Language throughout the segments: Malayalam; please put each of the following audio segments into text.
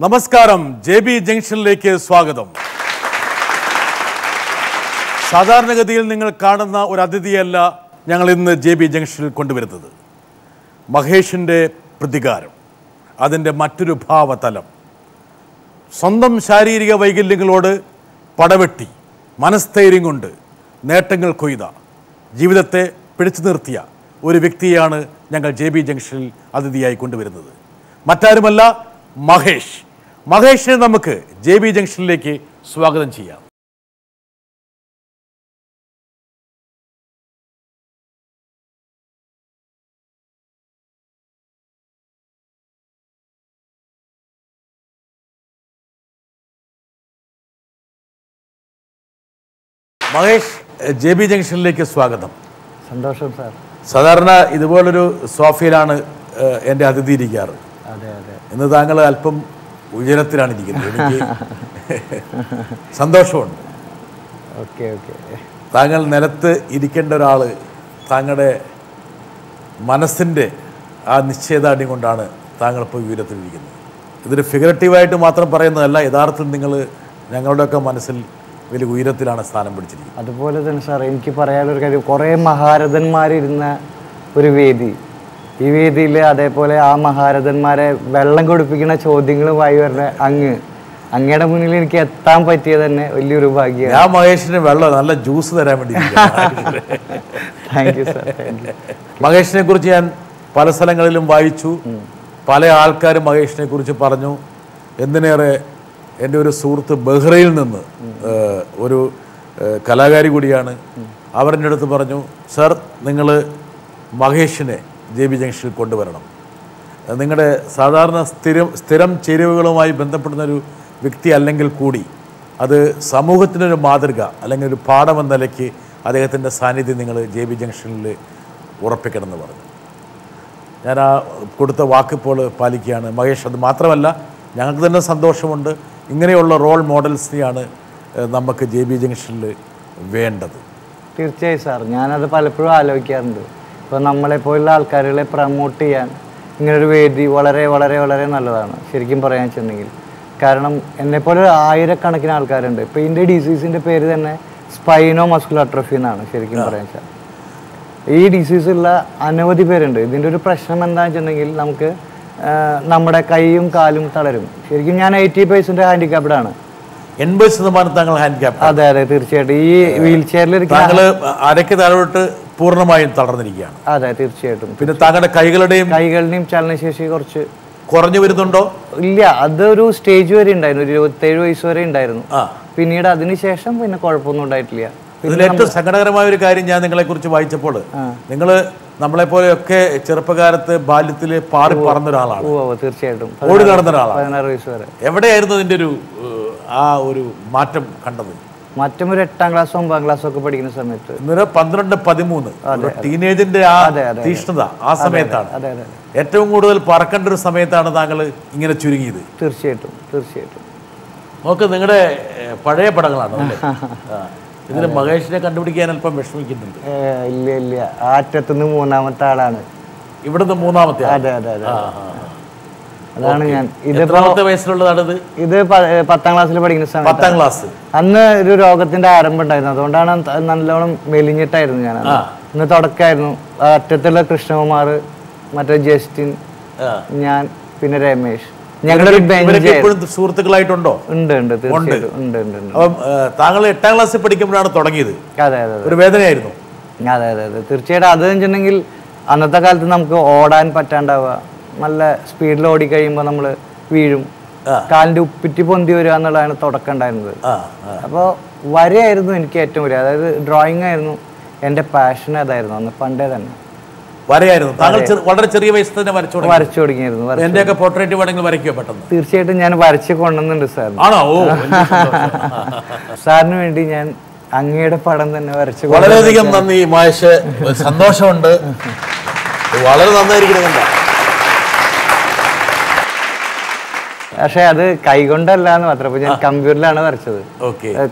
നമസ്കാരം, JB ജംഗ്ഷനിലേക്ക് സ്വാഗതം. സാധാരണഗതിയിൽ നിങ്ങൾ കാണുന്ന ഒരു അതിഥിയല്ല ഞങ്ങൾ ഇന്ന് JB ജംഗ്ഷനിൽ കൊണ്ടുവരുന്നത്. മഹേഷിൻ്റെ പ്രതികാരം, അതിൻ്റെ മറ്റൊരു ഭാവതലം. സ്വന്തം ശാരീരിക വൈകല്യങ്ങളോട് പടവെട്ടി മനസ്ഥൈര്യം കൊണ്ട് നേട്ടങ്ങൾ കൊയ്ത, ജീവിതത്തെ പിടിച്ചു നിർത്തിയ ഒരു വ്യക്തിയാണ് ഞങ്ങൾ JB ജംഗ്ഷനിൽ അതിഥിയായി കൊണ്ടുവരുന്നത്. മറ്റാരുമല്ല, മഹേഷ്. മഹേഷിനെ നമുക്ക് JB ജംഗ്ഷനിലേക്ക് സ്വാഗതം ചെയ്യാം. മഹേഷ്, JB ജംഗ്ഷനിലേക്ക് സ്വാഗതം. സന്തോഷം സാർ. സാധാരണ ഇതുപോലൊരു സോഫയിലാണ് എൻ്റെ അതിഥി ഇരിക്കാറ്. അതെ അതെ. ഇന്ന് താങ്കൾ അല്പം ഉയരത്തിലാണ് ഇരിക്കുന്നത്. എനിക്ക് സന്തോഷമുണ്ട്. Okay okay. താങ്കൾ നിലത്ത് ഇരിക്കേണ്ട ഒരാൾ താങ്കളുടെ മനസ്സിൻ്റെ ആ നിശ്ചയദാർഢ്യം കൊണ്ടാണ് താങ്കൾ ഇപ്പോൾ ഉയരത്തിലിരിക്കുന്നത്. ഇതൊരു ഫിഗറേറ്റീവായിട്ട് മാത്രം പറയുന്നതല്ല, യഥാർത്ഥത്തിൽ നിങ്ങൾ ഞങ്ങളുടെയൊക്കെ മനസ്സിൽ വലിയ ഉയരത്തിലാണ് സ്ഥാനം പിടിച്ചിരിക്കുന്നത്. അതുപോലെ തന്നെ സാർ, എനിക്ക് പറയാനുള്ളൊരു കാര്യം, കുറേ മഹാരഥന്മാരിരുന്ന ഒരു വേദി. ഈ വേദിയിൽ അതേപോലെ ആ മഹാരഥന്മാരെ വെള്ളം കൊടുപ്പിക്കുന്ന ചോദ്യങ്ങളുമായി വരുന്ന അങ്ങയുടെ മുന്നിൽ എനിക്ക് എത്താൻ പറ്റിയത് തന്നെ വലിയൊരു ഭാഗ്യമാണ്. ഞാൻ മഹേഷിന് വെള്ളം നല്ല ജ്യൂസ് തരാൻ വേണ്ടി. Thank you sir. മഹേഷിനെ കുറിച്ച് ഞാൻ പല സ്ഥലങ്ങളിലും വായിച്ചു, പല ആൾക്കാരും മഹേഷിനെ കുറിച്ച് പറഞ്ഞു. എന്തിനേറെ എൻ്റെ ഒരു സുഹൃത്ത് ബഹ്റയിൽ നിന്ന് ഒരു കലാകാരി കൂടിയാണ്. അവരുടെ അടുത്ത് പറഞ്ഞു, സർ നിങ്ങൾ മഹേഷിനെ JB ജംഗ്ഷനിൽ കൊണ്ടുവരണം. നിങ്ങളുടെ സാധാരണ സ്ഥിരം ചേരുവകളുമായി ബന്ധപ്പെടുന്നൊരു വ്യക്തി അല്ലെങ്കിൽ കൂടി അത് സമൂഹത്തിനൊരു മാതൃക അല്ലെങ്കിൽ ഒരു പാഠമെന്ന നിലയ്ക്ക് അദ്ദേഹത്തിൻ്റെ സാന്നിധ്യം നിങ്ങൾ JB ജംഗ്ഷനിൽ ഉറപ്പിക്കണമെന്ന് പറഞ്ഞു. ഞാൻ ആ കൊടുത്ത വാക്കിപ്പോൾ പാലിക്കുകയാണ്. മഹേഷ്, അത് മാത്രമല്ല ഞങ്ങൾക്ക് തന്നെ സന്തോഷമുണ്ട്. ഇങ്ങനെയുള്ള റോൾ മോഡൽസിനെയാണ് നമുക്ക് JB ജംഗ്ഷനിൽ വേണ്ടത്. തീർച്ചയായും സാർ, ഞാനത് പലപ്പോഴും ആലോചിക്കാറുണ്ട്. ഇപ്പോൾ നമ്മളെപ്പോലുള്ള ആൾക്കാരുകളെ പ്രമോട്ട് ചെയ്യാൻ ഇങ്ങനൊരു വേദി വളരെ വളരെ വളരെ നല്ലതാണ് ശരിക്കും പറയാൻ വെച്ചിട്ടുണ്ടെങ്കിൽ. കാരണം എന്നെപ്പോലെ ആയിരക്കണക്കിന് ആൾക്കാരുണ്ട്. ഇപ്പോൾ ഇതിൻ്റെ ഡിസീസിൻ്റെ പേര് തന്നെ സ്പൈനോ മസ്കുലർ അട്രോഫി എന്നാണ് ശരിക്കും പറയാൻ വെച്ചാൽ. ഈ ഡിസീസുള്ള അനവധി പേരുണ്ട്. ഇതിൻ്റെ ഒരു പ്രശ്നം എന്താണെന്ന് വെച്ചിട്ടുണ്ടെങ്കിൽ നമുക്ക് നമ്മുടെ കൈയും കാലും തളരും. ശരിക്കും ഞാൻ 80% ഹാൻഡിക്യാപ്ഡ് ആണ്. 80% താങ്കൾ ഹാൻഡിക്യാപ്ഡ്? അതെ അതെ, തീർച്ചയായിട്ടും. ഈ വീൽ ചെയറിൽ താങ്കൾ അരയ്ക്ക് താഴോട്ട് പൂർണ്ണമായും തളർന്നിരിക്കുകയാണ്? അതെ തീർച്ചയായിട്ടും. പിന്നെ താങ്കളുടെ കൈകളുടെയും ചലനശേഷി കുറച്ച് കുറഞ്ഞു വരുന്നുണ്ടോ? ഇല്ല, അതൊരു സ്റ്റേജ് വരെ ഉണ്ടായിരുന്നു, ഒരു 27 വയസ്സ് വരെ ഉണ്ടായിരുന്നു. പിന്നീട് അതിനുശേഷം പിന്നെ കുഴപ്പമൊന്നും ഉണ്ടായിട്ടില്ല. ഇതിൽ ഏറ്റവും സങ്കടകരമായ ഒരു കാര്യം, ഞാൻ നിങ്ങളെക്കുറിച്ച് വായിച്ചപ്പോൾ നിങ്ങൾ നമ്മളെപ്പോലെയൊക്കെ ചെറുപ്പകാലത്ത് ബാല്യത്തിൽ പാറി പറന്ന ഒരാളാണ്. തീർച്ചയായിട്ടും. ഓടി നടന്ന ഒരാളാണ്. 16 വയസ്സ് വരെ. എവിടെയായിരുന്നു ഇതിൻ്റെ ഒരു മാറ്റം കണ്ടത്? മറ്റും ഒരു 8ാം ക്ലാസ് 9ാം ക്ലാസ് ഒക്കെ പഠിക്കുന്ന സമയത്ത് 12-13 ടീനേജിന്റെ ആ തീഷ്ണത ആ സമയത്താണ്. ഏറ്റവും കൂടുതൽ പറക്കേണ്ട ഒരു സമയത്താണ് താങ്കൾ ഇങ്ങനെ ചുരുങ്ങിയത്. തീർച്ചയായിട്ടും തീർച്ചയായിട്ടും. നോക്ക്, നിങ്ങളുടെ പഴയ പടങ്ങളാണ് അല്ലേ? ഇതിന് മഹേഷിനെ കണ്ടുപിടിക്കാൻ അല്പം വിഷമിക്കുന്നുണ്ട്. ഇല്ല ഇല്ല, അറ്റത്തുനിന്ന് 3ാമത്തെ ആളാണ്. ഇവിടുന്ന് 3ാമത്തെ? അതെ അതെ അതെ, അതാണ് ഞാൻ. എത്രാമത്തെ വയസ്സിലുള്ളതാണ് ഇത്? ഇത് 10ാം ക്ലാസ്സിൽ പഠിക്കുന്ന സമയത്ത്. 10ാം ക്ലാസ്. അന്ന് ഒരു രോഗത്തിന്റെ ആരംഭം ഉണ്ടായിരുന്നു, അതുകൊണ്ടാണ് നല്ലോണം മെലിഞ്ഞിട്ടായിരുന്നു ഞാൻ. ഇന്ന് തുടക്കമായിരുന്നു. അറ്റത്തുള്ള കൃഷ്ണകുമാർ, മറ്റേ ജസ്റ്റിൻ, ഞാൻ, പിന്നെ രമേശ്. ഞങ്ങളുടെ സുഹൃത്തുക്കളായിട്ടുണ്ടോ? ഉണ്ട് ഉണ്ട് തീർച്ചയായിട്ടും ഉണ്ട് ഉണ്ട്. അപ്പം താങ്കൾ 8ാം ക്ലാസ്സിൽ പഠിക്കുമ്പോഴാണ് തുടങ്ങിയത്? അതെ അതെ. ഒരു വേദനയായിരുന്നു? അതെ അതെ അതെ തീർച്ചയായിട്ടും. അത് വെച്ചിട്ടുണ്ടെങ്കിൽ അന്നത്തെ കാലത്ത് നമുക്ക് ഓടാൻ പറ്റാണ്ടാവുക, നല്ല സ്പീഡിൽ ഓടിക്കഴിയുമ്പോൾ നമ്മൾ വീഴും, കാലിൻ്റെ ഉപ്പിറ്റി പൊന്തി വരിക എന്നുള്ളതാണ് തുടക്കം ഉണ്ടായിരുന്നത്. അപ്പോൾ വരയായിരുന്നു എനിക്ക് ഏറ്റവും വലിയ, അതായത് ഡ്രോയിങ് ആയിരുന്നു എൻ്റെ പാഷൻ. അതായിരുന്നു അന്ന് പണ്ടേ തന്നെ വരയായിരുന്നു. താങ്കൾ വളരെ ചെറിയ വയസ്സിൽ തന്നെ വരച്ചു തുടങ്ങിയിരുന്നു. എന്റെയൊക്കെ പോർട്രേറ്റ് വേണമെങ്കിൽ വരയ്ക്കുക പെട്ടെന്ന്? തീർച്ചയായിട്ടും ഞാൻ വരച്ച് കൊണ്ടുവന്നുണ്ട് സാർ. ആണോ? സാറിന് വേണ്ടി ഞാൻ അങ്ങയുടെ പടം തന്നെ വരച്ചു. വളരെയധികം നന്ദി മഹേഷ്, സന്തോഷമുണ്ട്. വളരെ നന്നായിരിക്കണം. പക്ഷെ അത് കൈകൊണ്ടല്ല എന്ന് മാത്രം. അപ്പൊ ഞാൻ കമ്പ്യൂട്ടറിലാണ് വരച്ചത്.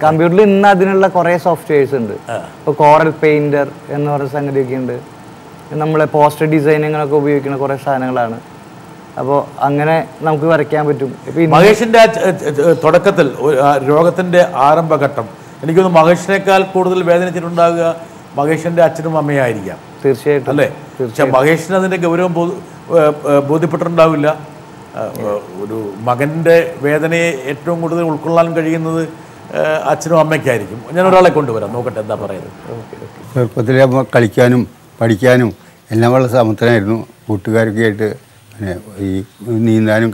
കമ്പ്യൂട്ടറിൽ ഇന്ന് അതിനുള്ള കുറെ സോഫ്റ്റ്വെയർസ് ഉണ്ട്. ഇപ്പൊ കോറൽ പെയിന്റർ എന്ന് പറയുന്ന സംഗതിയൊക്കെ ഉണ്ട്. നമ്മളെ പോസ്റ്റർ ഡിസൈനിങ്ങൊക്കെ ഉപയോഗിക്കുന്ന കുറെ സാധനങ്ങളാണ്. അപ്പോൾ അങ്ങനെ നമുക്ക് വരയ്ക്കാൻ പറ്റും. ഇപ്പം മഹേഷിൻ്റെ തുടക്കത്തിൽ രോഗത്തിൻ്റെ ആരംഭഘട്ടം എനിക്കൊന്ന് മഹേഷിനേക്കാൾ കൂടുതൽ വേദനിച്ചിട്ടുണ്ടാകുക മഹേഷിൻ്റെ അച്ഛനും അമ്മയായിരിക്കാം. തീർച്ചയായിട്ടും അല്ലേ? പക്ഷെ മഹേഷിന് അതിൻ്റെ ഗൗരവം ബോധ്യപ്പെട്ടിട്ടുണ്ടാവില്ല. ഒരു മകൻ്റെ വേദനയെ ഏറ്റവും കൂടുതൽ ഉൾക്കൊള്ളാൻ കഴിയുന്നത് അച്ഛനും അമ്മയ്ക്കായിരിക്കും. ഞാൻ ഒരാളെ കൊണ്ടുവരാം, നോക്കട്ടെ എന്താ പറയുന്നത്. ചെറുപ്പത്തിലെ കളിക്കാനും പഠിക്കാനും എല്ലാം വളരെ സമർത്ഥനായിരുന്നു. കൂട്ടുകാരൊക്കെ ആയിട്ട് പിന്നെ ഈ നീന്താനും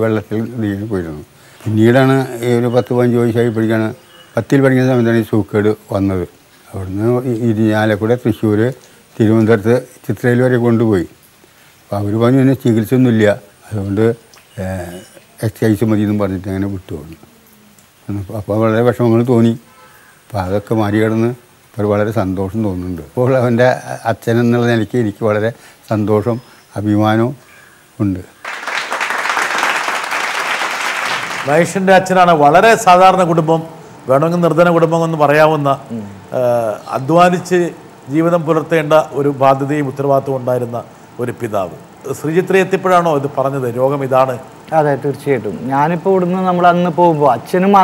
വെള്ളത്തിൽ നീന്തി പോയിരുന്നു. പിന്നീടാണ് ഈ ഒരു 10-15 വയസ്സായി പഠിക്കുകയാണ്. 10ൽ പഠിക്കുന്ന സമയത്താണ് ഈ സൂക്കേട് വന്നത്. അവിടുന്ന് ഇരിഞ്ഞാലക്കുട, തൃശ്ശൂർ, തിരുവനന്തപുരത്ത്, ചിത്രയിൽ വരെ കൊണ്ടുപോയി. അപ്പോൾ അവർ പറഞ്ഞു പിന്നെ ചികിത്സയൊന്നുമില്ല, അതുകൊണ്ട് എക്സസൈസ് മതി എന്നും പറഞ്ഞിട്ട് അങ്ങനെ വിട്ടുപോകുന്നു. അപ്പോൾ വളരെ വിഷമങ്ങൾ തോന്നി. അപ്പോൾ അതൊക്കെ മറികടന്ന് ഇപ്പോൾ വളരെ സന്തോഷം തോന്നുന്നുണ്ട്. അപ്പോൾ അവൻ്റെ അച്ഛൻ എന്നുള്ള നിലയ്ക്ക് എനിക്ക് വളരെ സന്തോഷം, അഭിമാനവും ഉണ്ട്. മഹേഷിൻ്റെ അച്ഛനാണ്. വളരെ സാധാരണ കുടുംബം, വേണമെങ്കിൽ നിർധന കുടുംബം എന്ന് പറയാവുന്ന, അധ്വാനിച്ച് ജീവിതം പുലർത്തേണ്ട ഒരു ബാധ്യതയും ഉത്തരവാദിത്വം ഉണ്ടായിരുന്ന ഒരു പിതാവ്. ശ്രീചിത്ര എത്തിയപ്പോഴാണോ ഇത് പറഞ്ഞത് രോഗം ഇതാണ്? അതെ, തീർച്ചയായിട്ടും. ഞാനിപ്പോൾ ഇവിടുന്ന് നമ്മൾ അന്ന് പോകുമ്പോൾ അച്ഛനും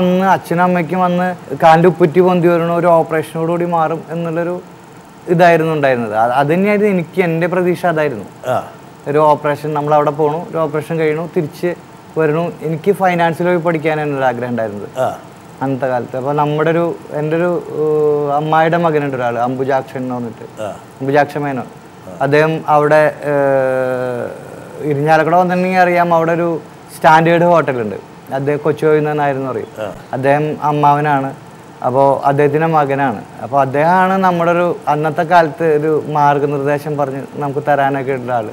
അമ്മയ്ക്കും അന്ന് കാലിൻ്റെ ഉപ്പുറ്റി പൊന്തി വരണ ഒരു ഓപ്പറേഷനോടുകൂടി മാറും എന്നുള്ളൊരു ഇതായിരുന്നു ഉണ്ടായിരുന്നത്. അത് തന്നെയായിരുന്നു എനിക്ക് എൻ്റെ പ്രതീക്ഷ. അതായിരുന്നു ഒരു ഓപ്പറേഷൻ, നമ്മളവിടെ പോകണു, ഒരു ഓപ്പറേഷൻ കഴിയണു, തിരിച്ച് വരണു. എനിക്ക് ഫൈനാൻസിൽ പോയി പഠിക്കാനാണ് ഒരു ആഗ്രഹം ഉണ്ടായിരുന്നത് അന്നത്തെ കാലത്ത്. അപ്പോൾ എൻ്റെ ഒരു അമ്മായിയുടെ മകനുണ്ട് ഒരാൾ, അംബുജാക്ഷൻ എന്ന് പറഞ്ഞിട്ട്, അംബുജാക്ഷൻ മേനോൻ. അദ്ദേഹം അവിടെ ഇരിഞ്ഞാലക്കുട വന്നിട്ടുണ്ടെങ്കിൽ അറിയാം, അവിടെ ഒരു സ്റ്റാൻഡേർഡ് ഹോട്ടലുണ്ട്. അദ്ദേഹം കൊച്ചുകോയിന്നായിരുന്നു പറയും. അദ്ദേഹം അമ്മാവനാണ്. അപ്പോൾ അദ്ദേഹത്തിൻ്റെ മകനാണ്. അപ്പോൾ അദ്ദേഹമാണ് നമ്മുടെ ഒരു അന്നത്തെ കാലത്ത് ഒരു മാർഗനിർദ്ദേശം പറഞ്ഞ് നമുക്ക് തരാനൊക്കെ ഉള്ള ആൾ.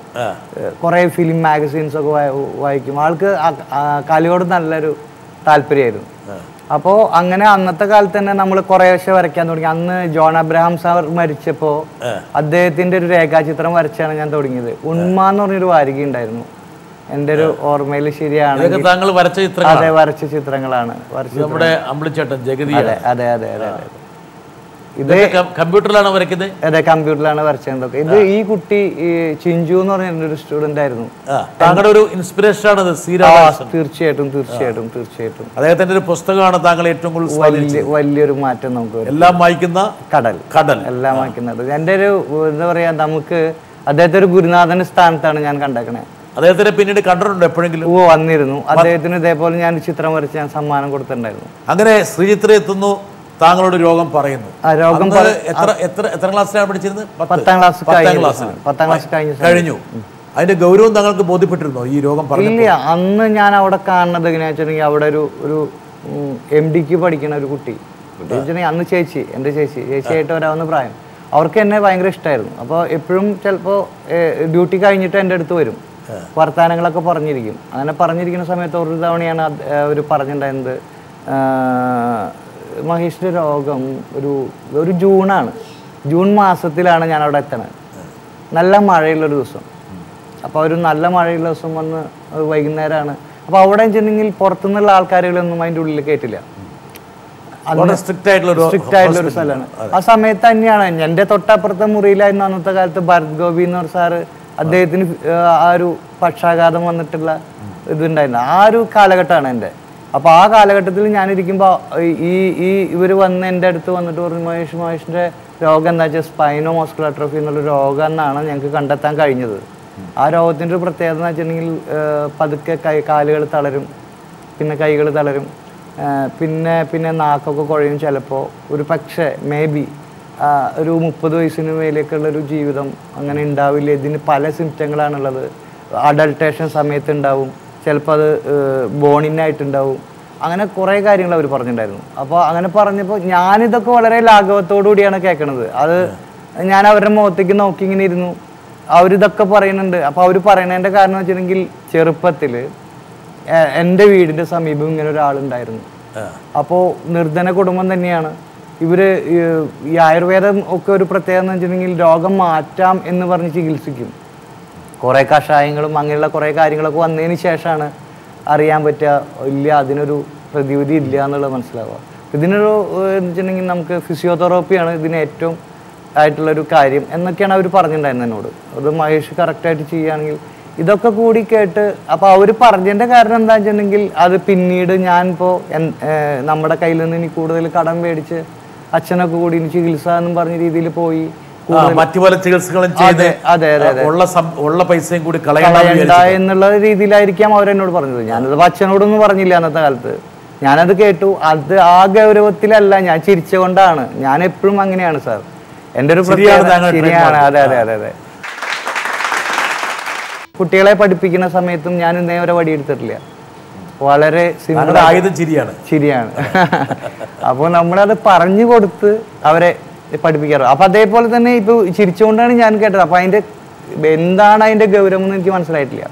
കുറേ ഫിലിം മാഗസീൻസൊക്കെ വായിക്കും. ആൾക്ക് കലയോട് നല്ലൊരു താല്പര്യമായിരുന്നു. അപ്പോൾ അങ്ങനെ അന്നത്തെ കാലത്ത് തന്നെ നമ്മൾ കുറേശ്ശെ വരയ്ക്കാൻ തുടങ്ങി. അന്ന് ജോൺ അബ്രഹാം സാർ മരിച്ചപ്പോൾ അദ്ദേഹത്തിൻ്റെ ഒരു രേഖാചിത്രം വരച്ചാണ് ഞാൻ തുടങ്ങിയത്. ഉണ്മ എന്ന് പറഞ്ഞൊരു വാരിക ഉണ്ടായിരുന്നു. എൻ്റെ ഒരു ഓർമ്മയിൽ ശരിയാണ്. അതെ, വരച്ച ചിത്രങ്ങളാണ്. അതെ അതെ അതെ അതെ. ഇത് കമ്പ്യൂട്ടറിലാണ് വരയ്ക്കുന്നത്? അതെ, കമ്പ്യൂട്ടറിലാണ് വരച്ചതൊക്കെ. ഇത് ഈ കുട്ടി ചിഞ്ചു എന്ന് പറഞ്ഞ ഒരു സ്റ്റുഡന്റ് ആയിരുന്നു. താങ്കളുടെ ഒരു ഇൻസ്പിറേഷൻ ആണ്? തീർച്ചയായിട്ടും തീർച്ചയായിട്ടും തീർച്ചയായിട്ടും. അദ്ദേഹത്തിന്റെ ഒരു പുസ്തകമാണ് താങ്കൾ ഏറ്റവും കൂടുതൽ വലിയൊരു മാറ്റം നമുക്ക്. എല്ലാം വായിക്കുന്ന കടൽ എല്ലാം വായിക്കുന്നത്. എൻ്റെ ഒരു എന്താ പറയാ, നമുക്ക് അദ്ദേഹത്തെ ഒരു ഗുരുനാഥന്റെ സ്ഥാനത്താണ് ഞാൻ കണ്ടേക്കണേ. അദ്ദേഹത്തിന് പിന്നീട് കണ്ടിട്ടുണ്ടോ എപ്പോഴെങ്കിലും? വന്നിരുന്നു. അദ്ദേഹത്തിന് ഇതേപോലെ ഞാൻ ചിത്രം വരച്ച് ഞാൻ സമ്മാനം കൊടുത്തിട്ടുണ്ടായിരുന്നു. അങ്ങനെ ശ്രീചിത്ര എത്തുന്നു, താങ്കളോട് രോഗം പറയുന്നു. എത്ര ക്ലാസ്സിലാണ് പഠിച്ചിരുന്നത്? 10ാം ക്ലാസ് കഴിഞ്ഞു. അതിന്റെ ഗൗരവം താങ്കൾക്ക് ബോധ്യപ്പെട്ടിരുന്നോ ഈ രോഗം? ഇല്ല, അന്ന് ഞാൻ അവിടെ കാണുന്നത് എങ്ങനെയാ വെച്ചിട്ടുണ്ടെങ്കിൽ, അവിടെ ഒരു MDക്ക് പഠിക്കുന്ന ഒരു കുട്ടി വെച്ചിട്ടുണ്ടെങ്കിൽ, അന്ന് എൻ്റെ ചേച്ചിയായിട്ട് വരാവുന്ന പ്രായം. അവർക്ക് എന്നെ ഭയങ്കര ഇഷ്ടമായിരുന്നു. അപ്പോൾ എപ്പോഴും ചിലപ്പോൾ ഡ്യൂട്ടി കഴിഞ്ഞിട്ട് എൻ്റെ അടുത്ത് വരും, വർത്തമാനങ്ങളൊക്കെ പറഞ്ഞിരിക്കും. അങ്ങനെ പറഞ്ഞിരിക്കുന്ന സമയത്ത് ഒരു തവണയാണ് അവർ പറഞ്ഞിട്ടുണ്ടായിരുന്നത്, മഹേഷിൻ്റെ രോഗം ഒരു ജൂൺ മാസത്തിലാണ് ഞാൻ അവിടെ എത്തണത്. നല്ല മഴയുള്ളൊരു ദിവസം. അപ്പോൾ ഒരു നല്ല മഴയുള്ള ദിവസം വന്ന് വൈകുന്നേരമാണ്. അപ്പോൾ അവിടെ വെച്ചിട്ടുണ്ടെങ്കിൽ പുറത്തുനിന്നുള്ള ആൾക്കാരുകളൊന്നും അതിൻ്റെ ഉള്ളിൽ കയറ്റില്ല. സ്ട്രിക്റ്റ് ആയിട്ടുള്ളൊരു സ്ഥലമാണ്. ആ സമയത്ത് തന്നെയാണ് എൻ്റെ തൊട്ടപ്പുറത്തെ മുറിയിലായിരുന്നു അന്നത്തെ കാലത്ത് ഭരത് ഗോപി എന്ന് പറഞ്ഞ സാറ്. അദ്ദേഹത്തിന് ആ ഒരു പക്ഷാഘാതം വന്നിട്ടുള്ള ഇതുണ്ടായിരുന്നു. ആ ഒരു കാലഘട്ടമാണ് എൻ്റെ. അപ്പോൾ ആ കാലഘട്ടത്തിൽ ഞാനിരിക്കുമ്പോൾ ഇവർ വന്ന് എൻ്റെ അടുത്ത് വന്നിട്ട് പറഞ്ഞു, മഹേഷിൻ്റെ രോഗം എന്താ വെച്ചാൽ സ്പൈനോ മസ്കുലർ അട്രോഫി എന്നുള്ള രോഗം എന്നാണ് ഞങ്ങൾക്ക് കണ്ടെത്താൻ കഴിഞ്ഞത്. ആ രോഗത്തിൻ്റെ ഒരു പ്രത്യേകത എന്ന് വെച്ചിട്ടുണ്ടെങ്കിൽ പതുക്കെ കാലുകൾ തളരും, പിന്നെ കൈകൾ തളരും, പിന്നെ നാക്കൊക്കെ കുഴയും. ചിലപ്പോൾ ഒരു പക്ഷേ മേബി ഒരു 30 വയസ്സിന് മേലേക്കുള്ളൊരു ജീവിതം അങ്ങനെ ഉണ്ടാവില്ല. ഇതിന് പല സിംറ്റങ്ങളാണുള്ളത്. അഡൾട്ടേഷൻ സമയത്ത് ഉണ്ടാവും, ചിലപ്പോൾ അത് ബോണിനായിട്ടുണ്ടാവും. അങ്ങനെ കുറേ കാര്യങ്ങൾ അവർ പറഞ്ഞിട്ടുണ്ടായിരുന്നു. അപ്പോൾ അങ്ങനെ പറഞ്ഞപ്പോൾ ഞാനിതൊക്കെ വളരെ ലാഘവത്തോടു കൂടിയാണ് കേൾക്കണത്. അത് ഞാൻ അവരുടെ മുഖത്തേക്ക് നോക്കി ഇങ്ങനെ ഇരുന്നു. അവരിതൊക്കെ പറയുന്നുണ്ട്. അപ്പോൾ അവർ പറയണതിൻ്റെ കാരണം വെച്ചിട്ടുണ്ടെങ്കിൽ, ചെറുപ്പത്തിൽ എൻ്റെ വീടിൻ്റെ സമീപം ഇങ്ങനെ ഒരാളുണ്ടായിരുന്നു. അപ്പോൾ നിർധന കുടുംബം തന്നെയാണ്. ഇവർ ഈ ആയുർവേദം ഒക്കെ ഒരു പ്രത്യേകത എന്ന് വെച്ചിട്ടുണ്ടെങ്കിൽ, രോഗം മാറ്റാം എന്ന് പറഞ്ഞ് ചികിത്സിക്കും. കുറേ കഷായങ്ങളും അങ്ങനെയുള്ള കുറേ കാര്യങ്ങളൊക്കെ വന്നതിന് ശേഷമാണ് അറിയാൻ പറ്റുക, ഇല്ല അതിനൊരു പ്രതിവിധി ഇല്ല എന്നുള്ളത് മനസ്സിലാവുക. ഇതിനൊരു എന്ന് വെച്ചിട്ടുണ്ടെങ്കിൽ നമുക്ക് ഫിസിയോതെറാപ്പിയാണ് ഇതിന് ഏറ്റവും ആയിട്ടുള്ളൊരു കാര്യം എന്നൊക്കെയാണ് അവർ പറഞ്ഞിട്ടുണ്ടായിരുന്നത് എന്നോട്. അത് മഹേഷ് കറക്റ്റായിട്ട് ചെയ്യുകയാണെങ്കിൽ ഇതൊക്കെ കൂടി കേട്ട് അപ്പോൾ അവർ പറഞ്ഞതിൻ്റെ കാരണം എന്താ വെച്ചിട്ടുണ്ടെങ്കിൽ അത് പിന്നീട് ഞാനിപ്പോൾ നമ്മുടെ കയ്യിൽ നിന്ന് ഇനി കൂടുതൽ കടം മേടിച്ച് അച്ഛനൊക്കെ കൂടി ഇനി ചികിത്സ എന്നും പറഞ്ഞ രീതിയിൽ പോയി മറ്റു പല ചികിത്സകളും ചെയ്ത് ഉള്ള പൈസയും കൂടി കളയണ്ട എന്നുള്ള രീതിയിലായിരിക്കാം അവരെന്നോട് പറഞ്ഞത്. ഞാനത് അച്ഛനോടൊന്നും പറഞ്ഞില്ല അന്നത്തെ കാലത്ത്. ഞാനത് കേട്ടു. അത് ആ ഗൗരവത്തിലല്ല, ഞാൻ ചിരിച്ചുകൊണ്ടാണ്. ഞാൻ എപ്പോഴും അങ്ങനെയാണ് സാർ, എൻ്റെ ഒരു ശരിയാണ്. അതെ അതെ അതെ അതെ. കുട്ടികളെ പഠിപ്പിക്കുന്ന സമയത്തും ഞാൻ ഇന്നേ വരെ വടിയെടുത്തിട്ടില്ല. വളരെ ചിരിയാണ്. അപ്പോൾ നമ്മളത് പറഞ്ഞു കൊടുത്ത് അവരെ പഠിപ്പിക്കാറ്. അപ്പം അതേപോലെ തന്നെ ഇപ്പോൾ ചിരിച്ചുകൊണ്ടാണ് ഞാൻ കേട്ടത്. അപ്പം അതിൻ്റെ എന്താണ് അതിൻ്റെ ഗൗരവം എന്ന് എനിക്ക് മനസ്സിലായിട്ടില്ല.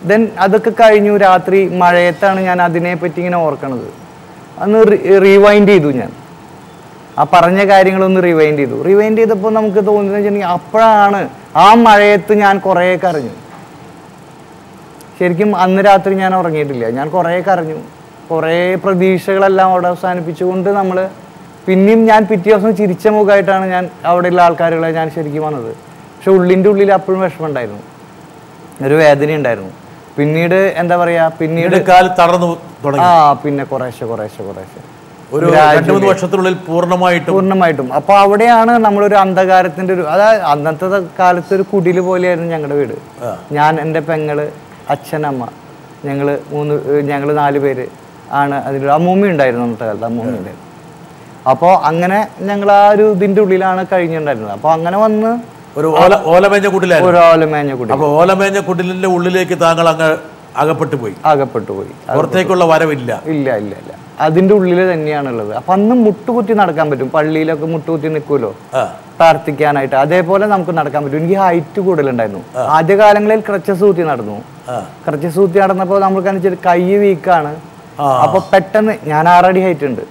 ദെൻ അതൊക്കെ കഴിഞ്ഞു. രാത്രി മഴയത്താണ് ഞാൻ അതിനെപ്പറ്റി ഇങ്ങനെ ഓർക്കണത്. അന്ന് റീവൈൻഡ് ചെയ്തു. ഞാൻ ആ പറഞ്ഞ കാര്യങ്ങളൊന്ന് റിവൈൻഡ് ചെയ്തപ്പോൾ നമുക്ക് തോന്നുന്നത് വെച്ചിട്ടുണ്ടെങ്കിൽ അപ്പോഴാണ് ആ മഴയത്ത് ഞാൻ കുറേ കരഞ്ഞു. ശരിക്കും അന്ന് രാത്രി ഞാൻ ഉറങ്ങിയിട്ടില്ല. ഞാൻ കുറേ കരഞ്ഞു. കുറേ പ്രതീക്ഷകളെല്ലാം അവിടെ അവസാനിപ്പിച്ചുകൊണ്ട് നമ്മൾ പിന്നെയും ഞാൻ പിറ്റേ ദിവസം ചിരിച്ച മുഖമായിട്ടാണ് ഞാൻ അവിടെയുള്ള ആൾക്കാരുകളെ ഞാൻ ശരിക്കും വന്നത്. പക്ഷെ ഉള്ളിൻ്റെ ഉള്ളിൽ അപ്പോഴും വിഷമം ഉണ്ടായിരുന്നു, ഒരു വേദന ഉണ്ടായിരുന്നു. പിന്നീട് എന്താ പറയാ, പിന്നീട് പിന്നെ കുറേശ്ശെ ഒരു 2-3 വർഷത്തിനുള്ളിൽ പൂർണ്ണമായിട്ടും. അപ്പൊ അവിടെയാണ് നമ്മളൊരു അന്ധകാരത്തിന്റെ ഒരു, അതായത് അന്നത്തെ കാലത്ത് ഒരു കുടില് പോലെയായിരുന്നു ഞങ്ങളുടെ വീട്. ഞാൻ, എൻ്റെ പെങ്ങള്, അച്ഛനമ്മ, ഞങ്ങള് 4 പേര് ആണ്. അതിലൊരു അമ്മൂമ്മ ഉണ്ടായിരുന്നു അന്നത്തെ കാലത്ത്, അമ്മൂമ്മ ഉണ്ടായിരുന്നു. അപ്പോൾ അങ്ങനെ ഞങ്ങൾ ആ ഒരു ഇതിന്റെ ഉള്ളിലാണ് കഴിഞ്ഞിട്ടുണ്ടായിരുന്നത്. അപ്പോൾ അങ്ങനെ വന്ന് ഒരു ഓലമേഞ്ഞ കുടിൽ. ഓലമേഞ്ഞ കുടിലിന്റെ ഉള്ളിലേക്ക് താങ്കൾ അങ്ങ് അകപ്പെട്ടു പോയി. പുറത്തേക്കുള്ള വരവില്ല. ഇല്ല. അതിന്റെ ഉള്ളിൽ തന്നെയാണുള്ളത്. അപ്പൊ അന്ന് മുട്ടുകുത്തി നടക്കാൻ പറ്റും. പള്ളിയിലൊക്കെ മുട്ടുകുത്തി നിൽക്കുമല്ലോ പ്രാർത്ഥിക്കാനായിട്ട്. അതേപോലെ നമുക്ക് നടക്കാൻ പറ്റും. എനിക്ക് ഹൈറ്റ് കൂടുതലുണ്ടായിരുന്നു. ആദ്യകാലങ്ങളിൽ ക്രച്ചസ് ഊത്തി നടന്നു. ക്രച്ചസ് ഊത്തി നടന്നപ്പോൾ നമുക്ക് കൈ വീക്കാണ്. അപ്പൊ പെട്ടെന്ന് ഞാൻ 6 അടി ഹൈറ്റ് ഉണ്ട്.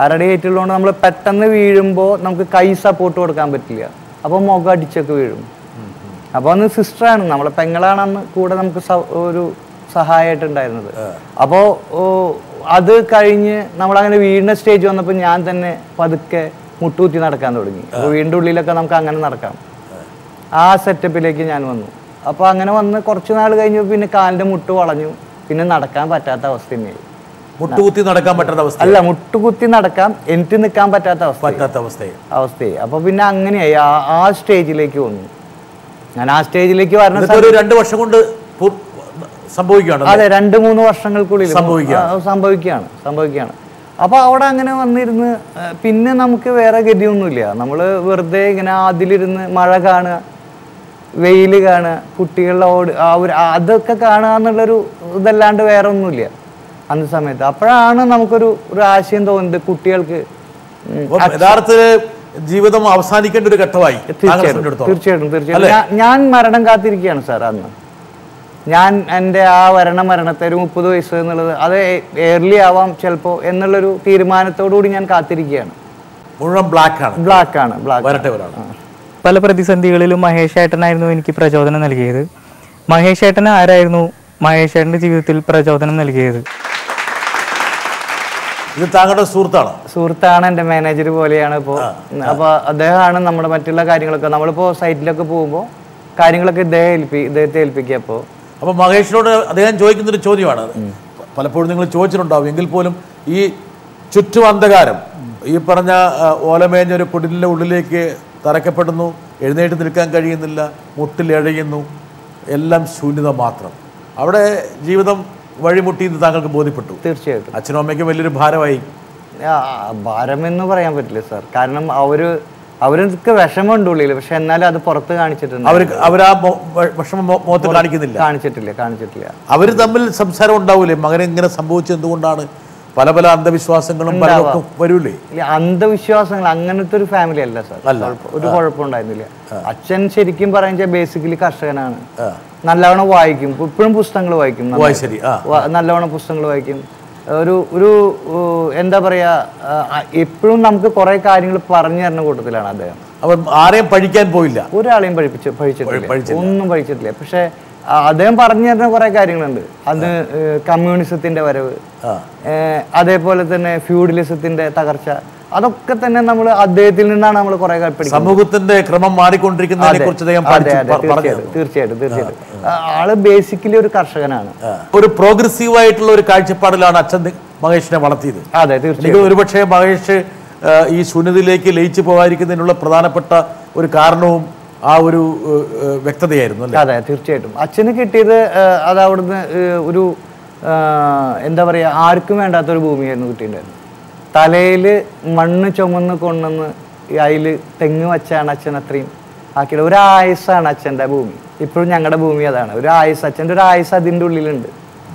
6 അടി ഹൈറ്റ് ഉള്ളതുകൊണ്ട് നമ്മൾ പെട്ടെന്ന് വീഴുമ്പോൾ നമുക്ക് കൈ സപ്പോർട്ട് കൊടുക്കാൻ പറ്റില്ല. അപ്പോൾ മുഖം അടിച്ചൊക്കെ വീഴും. അപ്പോൾ അന്ന് സിസ്റ്ററാണ്, നമ്മളെ പെങ്ങളാണ് അന്ന് കൂടെ നമുക്ക് ഒരു സഹായമായിട്ടുണ്ടായിരുന്നത്. അപ്പോൾ അത് കഴിഞ്ഞ് നമ്മളങ്ങനെ വീടിൻ്റെ സ്റ്റേജ് വന്നപ്പോൾ ഞാൻ തന്നെ പതുക്കെ മുട്ടുകുത്തി നടക്കാൻ തുടങ്ങി. അപ്പോൾ വീടിൻ്റെ ഉള്ളിലൊക്കെ നമുക്ക് അങ്ങനെ നടക്കാം. ആ സെറ്റപ്പിലേക്ക് ഞാൻ വന്നു. അപ്പോൾ അങ്ങനെ വന്ന് കുറച്ച് നാൾ കഴിഞ്ഞു പിന്നെ കാലിൻ്റെ മുട്ട് വളഞ്ഞു. പിന്നെ നടക്കാൻ പറ്റാത്ത അവസ്ഥ തന്നെയായി. മുട്ടുകുത്തി നടക്കാൻ പറ്റാത്ത അവസ്ഥ അല്ല, മുട്ടുകുത്തി നടക്കാം, എനിക്ക് നിൽക്കാൻ പറ്റാത്ത അവസ്ഥയായി. അപ്പൊ പിന്നെ അങ്ങനെയായി ആ സ്റ്റേജിലേക്ക് വന്നു. ഞാൻ ആ സ്റ്റേജിലേക്ക് വരണം 2 വർഷം കൊണ്ട് സംഭവിക്കുകയാണ്. അതെ, 2-3 വർഷങ്ങൾക്കുള്ളിൽ സംഭവിക്കുകയാണ്. അപ്പൊ അവിടെ അങ്ങനെ വന്നിരുന്ന് പിന്നെ നമുക്ക് വേറെ ഗതിയൊന്നുമില്ല. നമ്മള് വെറുതെ ഇങ്ങനെ അതിലിരുന്ന് മഴ കാണുക, വെയില് കാണുക, കുട്ടികളുടെ അതൊക്കെ കാണുക എന്നുള്ളൊരു ഇതല്ലാണ്ട് വേറെ ഒന്നുമില്ല അന്ന സമയത്ത്. അപ്പോഴാണ് നമുക്കൊരു ആശയം തോന്നുന്നത് കുട്ടികൾക്ക് യഥാർത്ഥ ജീവിതം അവസാനിക്കേണ്ട ഒരു ഘട്ടമായി. തീർച്ചയായിട്ടും ഞാൻ മരണം കാത്തിരിക്കുകയാണ് സാർ. അന്ന് ഞാൻ എൻ്റെ ആ മരണത്തെ ഒരു 30 വയസ്സ് എന്നുള്ളത് അത് എയർലി ആവാം ചിലപ്പോൾ എന്നുള്ളൊരു തീരുമാനത്തോടുകൂടി ഞാൻ കാത്തിരിക്കുകയാണ്. മുഴുവൻ ബ്ലാക്ക് ആണ്. പല പ്രതിസന്ധികളിലും മഹേഷ് ഏട്ടനായിരുന്നു എനിക്ക് പ്രചോദനം നൽകിയത്. മഹേഷ് ഏട്ടൻ ആരായിരുന്നു മഹേഷ് ഏട്ടൻ്റെ ജീവിതത്തിൽ പ്രചോദനം നൽകിയത്? ഇത് താങ്കളുടെ സുഹൃത്താണ്, എൻ്റെ മാനേജർ പോലെയാണ് ഇപ്പോൾ. അപ്പോൾ അദ്ദേഹമാണ് നമ്മുടെ മറ്റുള്ള കാര്യങ്ങളൊക്കെ, നമ്മളിപ്പോൾ സൈറ്റിലൊക്കെ പോകുമ്പോൾ കാര്യങ്ങളൊക്കെ ഇദ്ദേഹത്തെ ഏൽപ്പിക്കുക. അപ്പോൾ മഹേഷിനോട് അദ്ദേഹം ചോദിക്കുന്നൊരു ചോദ്യമാണ്, പലപ്പോഴും നിങ്ങൾ ചോദിച്ചിട്ടുണ്ടാവും, എങ്കിൽ പോലും ഈ ചുറ്റും അന്ധകാരം, ഈ പറഞ്ഞ ഓലമേഞ്ഞൊരു കുടിലിൻ്റെ ഉള്ളിലേക്ക് തറയ്ക്കപ്പെടുന്നു, എഴുന്നേറ്റ് നിൽക്കാൻ കഴിയുന്നില്ല, മുട്ടിലെഴയുന്നു, എല്ലാം ശൂന്യത മാത്രം. അവിടെ ജീവിതം വഴിമുട്ടിയെന്ന് താങ്കൾക്ക് ബോധ്യപ്പെട്ടു? തീർച്ചയായിട്ടും. അച്ഛനും അമ്മയ്ക്കും വലിയൊരു ഭാരമായി? ഭാരമെന്ന് പറയാൻ പറ്റില്ല സാർ. കാരണം അവർക്ക് വിഷമമുണ്ട് ഉള്ളിൽ, പക്ഷെ എന്നാലും അത് പുറത്ത് കാണിച്ചിട്ടുണ്ട്. അവർ ആ വിഷമം മുഖത്ത് കാണിച്ചിട്ടില്ല. അവർ തമ്മിൽ സംസാരം ഉണ്ടാവൂലേ, മകനെ ഇങ്ങനെ സംഭവിച്ചത് എന്തുകൊണ്ടാണ്? പല അന്ധവിശ്വാസങ്ങളും വരൂലേ? അന്ധവിശ്വാസങ്ങൾ അങ്ങനത്തെ ഒരു ഫാമിലി അല്ല സാർ. ഒരു കുഴപ്പമുണ്ടായിരുന്നില്ല. അച്ഛൻ ശരിക്കും പറയുക ബേസിക്കലി കർഷകനാണ്. നല്ലവണ്ണം വായിക്കും, ഇപ്പോഴും പുസ്തകങ്ങൾ വായിക്കും, നല്ലവണ്ണം പുസ്തകങ്ങൾ വായിക്കും. ഒരു എന്താ പറയാ, എപ്പോഴും നമുക്ക് കുറെ കാര്യങ്ങൾ പറഞ്ഞു തരുന്ന കൂട്ടത്തിലാണ് അദ്ദേഹം. അപ്പം ആരെയും പഴിക്കാൻ പോയില്ല, ഒരാളെയും ഒന്നും പഴിച്ചിട്ടില്ല. പക്ഷെ അദ്ദേഹം പറഞ്ഞു തരുന്ന കുറെ കാര്യങ്ങളുണ്ട്. അത് കമ്മ്യൂണിസത്തിന്റെ വരവ്, അതേപോലെ തന്നെ ഫ്യൂഡലിസത്തിന്റെ തകർച്ച, അതൊക്കെ തന്നെ നമ്മൾ അദ്ദേഹത്തിൽ നിന്നാണ് നമ്മൾ കുറെ പഠിക്കുന്നത്. സമൂഹത്തിന്റെ ക്രമം മാറിക്കൊണ്ടിരിക്കുന്നതിനെ കുറിച്ച് തീർച്ചയായിട്ടും ആള് ബേസിക്കലി ഒരു കർഷകനാണ്. ഒരു പ്രോഗ്രസീവ് ആയിട്ടുള്ള ഒരു കാഴ്ചപ്പാടിലാണ് അച്ഛൻ മഹേഷിനെ വളർത്തിയത്. അതെ, തീർച്ചയായും. ഒരുപക്ഷെ മഹേഷ് ഈ ശൂന്യതയിലേക്ക് ലയിച്ചു പോകാതിരിക്കുന്നതിനുള്ള പ്രധാനപ്പെട്ട ഒരു കാരണവും ആ ഒരു വ്യക്തതയായിരുന്നു അല്ലേ? അതെ, തീർച്ചയായിട്ടും. അച്ഛന് കിട്ടിയത് അത് അവിടുന്ന് ഒരു എന്താ പറയുക, ആർക്കും വേണ്ടാത്തൊരു ഭൂമിയായിരുന്നു കിട്ടിയിട്ടുണ്ടായിരുന്നു. തലയിൽ മണ്ണ് ചുമന്ന് കൊണ്ടുവന്ന് അതിൽ തെങ്ങ് വച്ചാണ് അച്ഛൻ അത്രയും ആക്കിയത്. ഒരു ആയുസ്സാണ് അച്ഛൻ്റെ ഭൂമി. ഇപ്പോഴും ഞങ്ങളുടെ ഭൂമി അതാണ്. ഒരു ആയുസ്, അച്ഛൻ്റെ ഒരു ആയുസ് അതിൻ്റെ ഉള്ളിലുണ്ട്.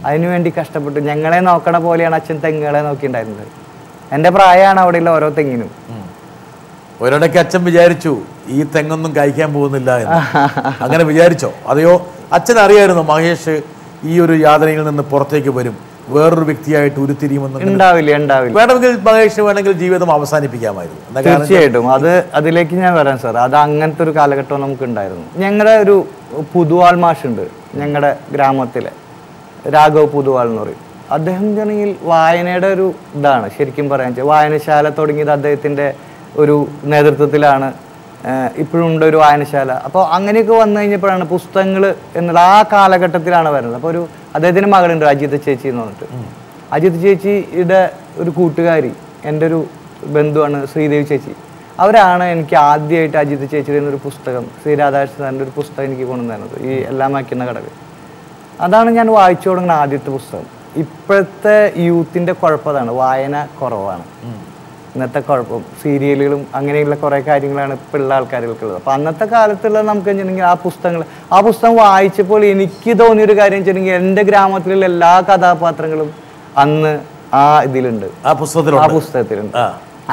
അതിനുവേണ്ടി കഷ്ടപ്പെട്ടു ഞങ്ങളെ നോക്കണ പോലെയാണ് അച്ഛൻ തെങ്ങുകളെ നോക്കിയിട്ടുണ്ടായിരുന്നത്. എൻ്റെ പ്രായമാണ് അവിടെയുള്ള ഓരോ തെങ്ങിനും. ഒരിടയ്ക്ക് അച്ഛൻ വിചാരിച്ചു ഈ തെങ്ങൊന്നും കഴിക്കാൻ പോകുന്നില്ല എന്ന്. അങ്ങനെ വിചാരിച്ചോ? അതെയോ അച്ഛൻ അറിയായിരുന്നു മഹേഷ് ഈ ഒരു യാതനയിൽ നിന്ന് പുറത്തേക്ക് വരും, വേറൊരു വ്യക്തിയായിട്ട് ഉരുത്തിരിയുമെന്ന്? ഉണ്ടാവില്ല. വേണമെങ്കിൽ മഹേഷ് വേണമെങ്കിൽ ജീവിതം അവസാനിപ്പിക്കാമായിരുന്നു. തീർച്ചയായിട്ടും. അതിലേക്ക് ഞാൻ വരാം സാർ. അത് അങ്ങനത്തെ ഒരു കാലഘട്ടം നമുക്ക് ഉണ്ടായിരുന്നു. ഞങ്ങളുടെ ഒരു പുതുവാൾ മാഷുണ്ട് ഞങ്ങളുടെ ഗ്രാമത്തിലെ, രാഘവ് പുതുവാൾ എന്ന് പറയും. അദ്ദേഹം ആണെങ്കിൽ വായനയുടെ ഒരു ഇതാണ് ശരിക്കും പറയാൻ വെച്ചാൽ. വായനശാല തുടങ്ങിയത് അദ്ദേഹത്തിൻ്റെ ഒരു നേതൃത്വത്തിലാണ്. ഇപ്പോഴും ഉണ്ട് ഒരു വായനശാല. അപ്പോൾ അങ്ങനെയൊക്കെ വന്നു കഴിഞ്ഞപ്പോഴാണ് പുസ്തകങ്ങൾ എന്നുള്ള ആ കാലഘട്ടത്തിലാണ് വരുന്നത്. അപ്പോൾ ഒരു അദ്ദേഹത്തിൻ്റെ മകളുണ്ട് അജിത് ചേച്ചി എന്ന് പറഞ്ഞിട്ട്. അജിത് ചേച്ചിയുടെ ഒരു കൂട്ടുകാരി എൻ്റെ ഒരു ബന്ധുവാണ് ശ്രീദേവി ചേച്ചി. അവരാണ് എനിക്ക് ആദ്യമായിട്ട് അജിത് ചേച്ചിയുടെ ഒരു പുസ്തകം, ശ്രീ രാധാകൃഷ്ണൻ്റെ ഒരു പുസ്തകം എനിക്ക് കൊണ്ടുവന്നത്, ഈ എല്ലാം വയ്ക്കുന്ന കടകൾ. അതാണ് ഞാൻ വായിച്ചു തുടങ്ങുന്ന ആദ്യത്തെ പുസ്തകം. ഇപ്പോഴത്തെ യൂത്തിൻ്റെ കുഴപ്പമാണ് വായന കുറവാണ്. ഇന്നത്തെ കുഴപ്പം സീരിയലുകളും അങ്ങനെയുള്ള കുറേ കാര്യങ്ങളാണ് ഇപ്പോൾ ഉള്ള ആൾക്കാർക്കുള്ളത്. അപ്പോൾ അന്നത്തെ കാലത്തുള്ള നമുക്ക് വെച്ചിട്ടുണ്ടെങ്കിൽ ആ പുസ്തകം വായിച്ചപ്പോൾ എനിക്ക് തോന്നിയൊരു കാര്യം വെച്ചിട്ടുണ്ടെങ്കിൽ എൻ്റെ ഗ്രാമത്തിലുള്ള എല്ലാ കഥാപാത്രങ്ങളും അന്ന് ആ ഇതിലുണ്ട്, ആ പുസ്തകത്തിലുണ്ട്.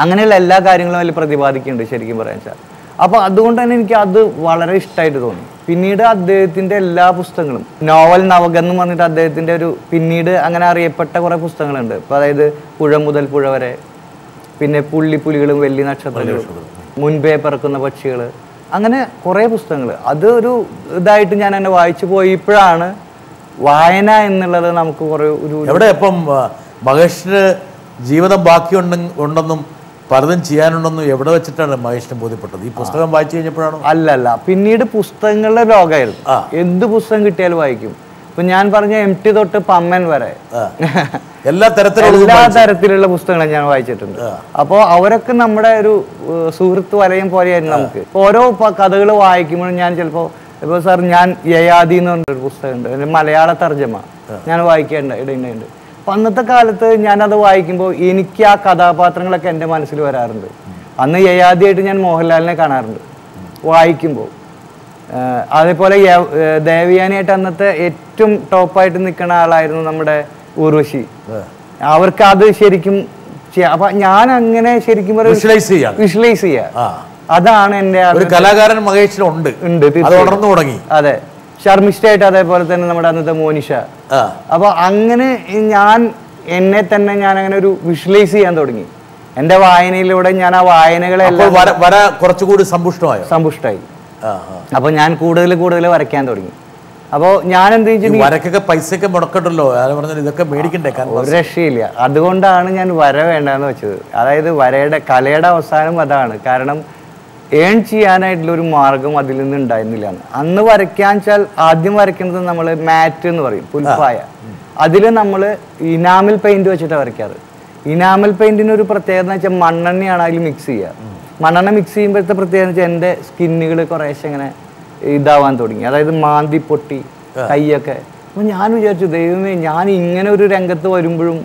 അങ്ങനെയുള്ള എല്ലാ കാര്യങ്ങളും അതിൽ പ്രതിപാദിക്കുന്നുണ്ട് ശരിക്കും പറയാൻ വെച്ചാൽ. അപ്പോൾ അതുകൊണ്ട് തന്നെ എനിക്ക് അത് വളരെ ഇഷ്ടമായിട്ട് തോന്നി. പിന്നീട് അദ്ദേഹത്തിൻ്റെ എല്ലാ പുസ്തകങ്ങളും, നോവൽ നവകൻ എന്ന് പറഞ്ഞിട്ട് അദ്ദേഹത്തിൻ്റെ ഒരു പിന്നീട് അങ്ങനെ അറിയപ്പെട്ട കുറേ പുസ്തകങ്ങളുണ്ട്. ഇപ്പോൾ അതായത് പുഴ മുതൽ പുഴ വരെ, പിന്നെ പുള്ളിപ്പുലികളും വെള്ളി നക്ഷത്രങ്ങളും, മുൻപേ പറക്കുന്ന പക്ഷികൾ, അങ്ങനെ കുറേ പുസ്തകങ്ങൾ. അത് ഒരു ഇതായിട്ട് ഞാൻ എന്നെ വായിച്ചു പോയി. ഇപ്പോഴാണ് വായന എന്നുള്ളത് നമുക്ക് കുറേ ഒരു എവിടെ ഇപ്പം മഹേഷിന് ജീവിതം ബാക്കിയുണ്ടെന്നും പലതും ചെയ്യാനുണ്ടെന്നും എവിടെ വെച്ചിട്ടാണ് മഹേഷിനെ ബോധ്യപ്പെട്ടത്? ഈ പുസ്തകം വായിച്ചു കഴിഞ്ഞപ്പോഴാണോ? അല്ലല്ല, പിന്നീട് പുസ്തകങ്ങളുടെ ലോകമായിരുന്നു. എന്ത് പുസ്തകം കിട്ടിയാലും വായിക്കും. ഇപ്പൊ ഞാൻ പറഞ്ഞ MT തൊട്ട് പമ്മൻ വരെ എല്ലാ തരത്തിലുള്ള പുസ്തകങ്ങളും ഞാൻ വായിച്ചിട്ടുണ്ട്. അപ്പോൾ അവരൊക്കെ നമ്മുടെ ഒരു സുഹൃത്ത് വലയം പോലെയായിരുന്നു നമുക്ക്. ഓരോ കഥകൾ വായിക്കുമ്പോഴും ഞാൻ ചിലപ്പോൾ ഇപ്പോൾ സാർ ഞാൻ യയാതി എന്ന് പറഞ്ഞൊരു പുസ്തകമുണ്ട്, എൻ്റെ മലയാള തർജ്ജമ ഞാൻ ഇടയുണ്ട്. അപ്പം അന്നത്തെ കാലത്ത് ഞാനത് വായിക്കുമ്പോൾ എനിക്ക് ആ കഥാപാത്രങ്ങളൊക്കെ എൻ്റെ മനസ്സിൽ വരാറുണ്ട്. അന്ന് യയാതിയായിട്ട് ഞാൻ മോഹൻലാലിനെ കാണാറുണ്ട് വായിക്കുമ്പോൾ. അതേപോലെ ദേവയാനിയായിട്ട് അന്നത്തെ ഏറ്റവും ടോപ്പായിട്ട് നിൽക്കുന്ന ആളായിരുന്നു നമ്മുടെ ഉർവശി. അവർക്ക് അത് ശരിക്കും അപ്പൊ ഞാൻ അങ്ങനെ ശരിക്കും വിഷ്വലൈസ് ചെയ്യാം. അതാണ് എൻ്റെ കലാകാരൻ മഹേഷിനുണ്ട്. അതെ, ശർമ്മിഷ്ഠയായിട്ട്. അതേപോലെ തന്നെ നമ്മുടെ അന്നത്തെ മോനിഷ. അപ്പൊ അങ്ങനെ ഞാൻ എന്നെ തന്നെ ഞാൻ അങ്ങനെ ഒരു വിഷ്വലൈസ് ചെയ്യാൻ തുടങ്ങി. എൻ്റെ വായനയിലൂടെ ഞാൻ ആ വായനകളെല്ലാം കുറച്ചുകൂടി സമ്പുഷ്ടമായി. അപ്പൊ ഞാൻ കൂടുതൽ വരയ്ക്കാൻ തുടങ്ങി. അപ്പോൾ ഞാൻ എന്ത് വരക്കൊക്കെ പൈസയൊക്കെ മുടക്കണ്ടല്ലോ, ഇതൊക്കെ മേടിക്കണ്ടേ? ഒരു രക്ഷയില്ല. അതുകൊണ്ടാണ് ഞാൻ വര വേണ്ടെന്ന് വെച്ചത്. അതായത് കലയുടെ അവസാനം അതാണ്. കാരണം ഏൺ ചെയ്യാനായിട്ടുള്ളൊരു മാർഗം അതിൽ നിന്ന് ഉണ്ടായിരുന്നില്ല. അന്ന് വരയ്ക്കാൻ വെച്ചാൽ ആദ്യം വരയ്ക്കുന്നത് നമ്മൾ മാറ്റ് എന്ന് പറയും, പുൽപ്പായ. അതിൽ നമ്മൾ ഇനാമൽ പെയിന്റ് വെച്ചിട്ടാണ് വരയ്ക്കാറ്. ഇനാമൽ പെയിന്റിന് ഒരു പ്രത്യേകത എന്ന് വെച്ചാൽ മണ്ണെണ്ണയാണ് അതിൽ മിക്സ് ചെയ്യുക. മണ്ണെണ്ണ മിക്സ് ചെയ്യുമ്പോഴത്തെ പ്രത്യേകത വെച്ചാൽ എൻ്റെ സ്കിന്നുകൾ കുറേശ്ശെ ഇങ്ങനെ ഇതാവാൻ തുടങ്ങി. അതായത് മാന്തി പൊട്ടി കൈയൊക്കെ. അപ്പോൾ ഞാൻ വിചാരിച്ചു, ദൈവമേ, ഞാൻ ഇങ്ങനെ ഒരു രംഗത്ത് വരുമ്പോഴും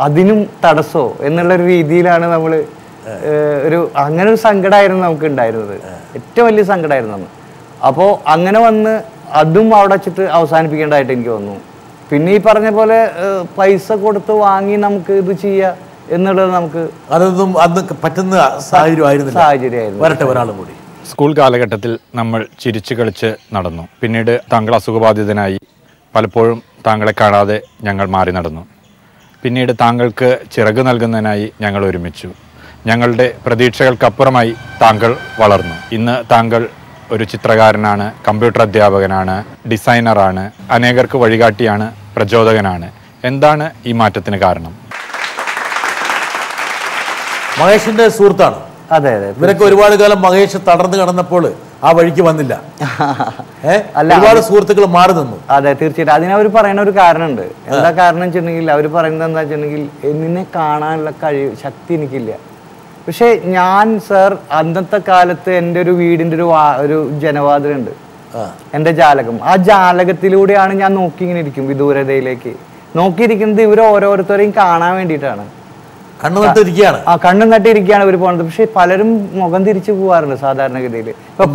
അതിനും തടസ്സമോ എന്നുള്ളൊരു രീതിയിലാണ് നമ്മൾ അങ്ങനെ ഒരു സങ്കടമായിരുന്നു നമുക്ക് ഉണ്ടായിരുന്നത്. ഏറ്റവും വലിയ സങ്കടമായിരുന്നു അന്ന്. അപ്പോൾ അങ്ങനെ വന്ന് അതും അവിടെ വെച്ചിട്ട് അവസാനിപ്പിക്കേണ്ടതായിട്ട് എനിക്ക് തോന്നുന്നു. പിന്നെ ഈ പറഞ്ഞ പോലെ പൈസ കൊടുത്ത് വാങ്ങി നമുക്ക് ഇത് ചെയ്യുക എന്നുള്ളത് നമുക്ക് അതൊന്നും അന്ന് പറ്റുന്ന സാഹചര്യമായിരുന്നു. കൂടി സ്കൂൾ കാലഘട്ടത്തിൽ നമ്മൾ ചിരിച്ചു കളിച്ച് നടന്നു. പിന്നീട് താങ്കൾ അസുഖബാധിതനായി. പലപ്പോഴും താങ്കളെ കാണാതെ ഞങ്ങൾ മാറി നടന്നു. പിന്നീട് താങ്കൾക്ക് ചിറക് നൽകുന്നതിനായി ഞങ്ങൾ ഒരുമിച്ചു. ഞങ്ങളുടെ പ്രതീക്ഷകൾക്കപ്പുറമായി താങ്കൾ വളർന്നു. ഇന്ന് താങ്കൾ ഒരു ചിത്രകാരനാണ്, കമ്പ്യൂട്ടർ അധ്യാപകനാണ്, ഡിസൈനറാണ്, അനേകർക്ക് വഴികാട്ടിയാണ്, പ്രചോദകനാണ്. എന്താണ് ഈ മാറ്റത്തിന് കാരണം? മഹേഷിന്റെ സുഹൃത്താണ്. അതെ അതെ. ഇവരൊക്കെ ഒരുപാട് കാലം മഹേഷ് തടർന്നു കിടന്നപ്പോൾ ആ വഴിക്ക് വന്നില്ല. ഒരുപാട് സുഹൃത്തുക്കൾ മാറി നിന്നു. അതെ തീർച്ചയായിട്ടും. അതിനവർ പറയുന്ന ഒരു കാരണമുണ്ട്. എന്താ കാരണം വെച്ചിട്ടുണ്ടെങ്കിൽ അവർ പറയുന്നത് എന്താ വെച്ചിട്ടുണ്ടെങ്കിൽ നിന്നെ കാണാനുള്ള ശക്തി എനിക്കില്ല. പക്ഷെ ഞാൻ സർ അന്നത്തെ കാലത്ത് എൻ്റെ ഒരു വീടിൻ്റെ ഒരു ജനവാതിലുണ്ട്, എൻ്റെ ജാലകം. ആ ജാലകത്തിലൂടെയാണ് ഞാൻ നോക്കി ഇങ്ങനെ ഇരിക്കും, വിദൂരതയിലേക്ക് നോക്കിയിരിക്കുന്നത് ഇവർ ഓരോരുത്തരെയും കാണാൻ വേണ്ടിയിട്ടാണ്. കണ്ണു നട്ടിരിക്കുകയാണ്. കണ്ണും നട്ടിരിക്കുകയാണ് ഇവർ പോകുന്നത്. പക്ഷെ പലരും മുഖം തിരിച്ചു പോവാറുണ്ട് സാധാരണഗതിയിൽ. ഇപ്പൊ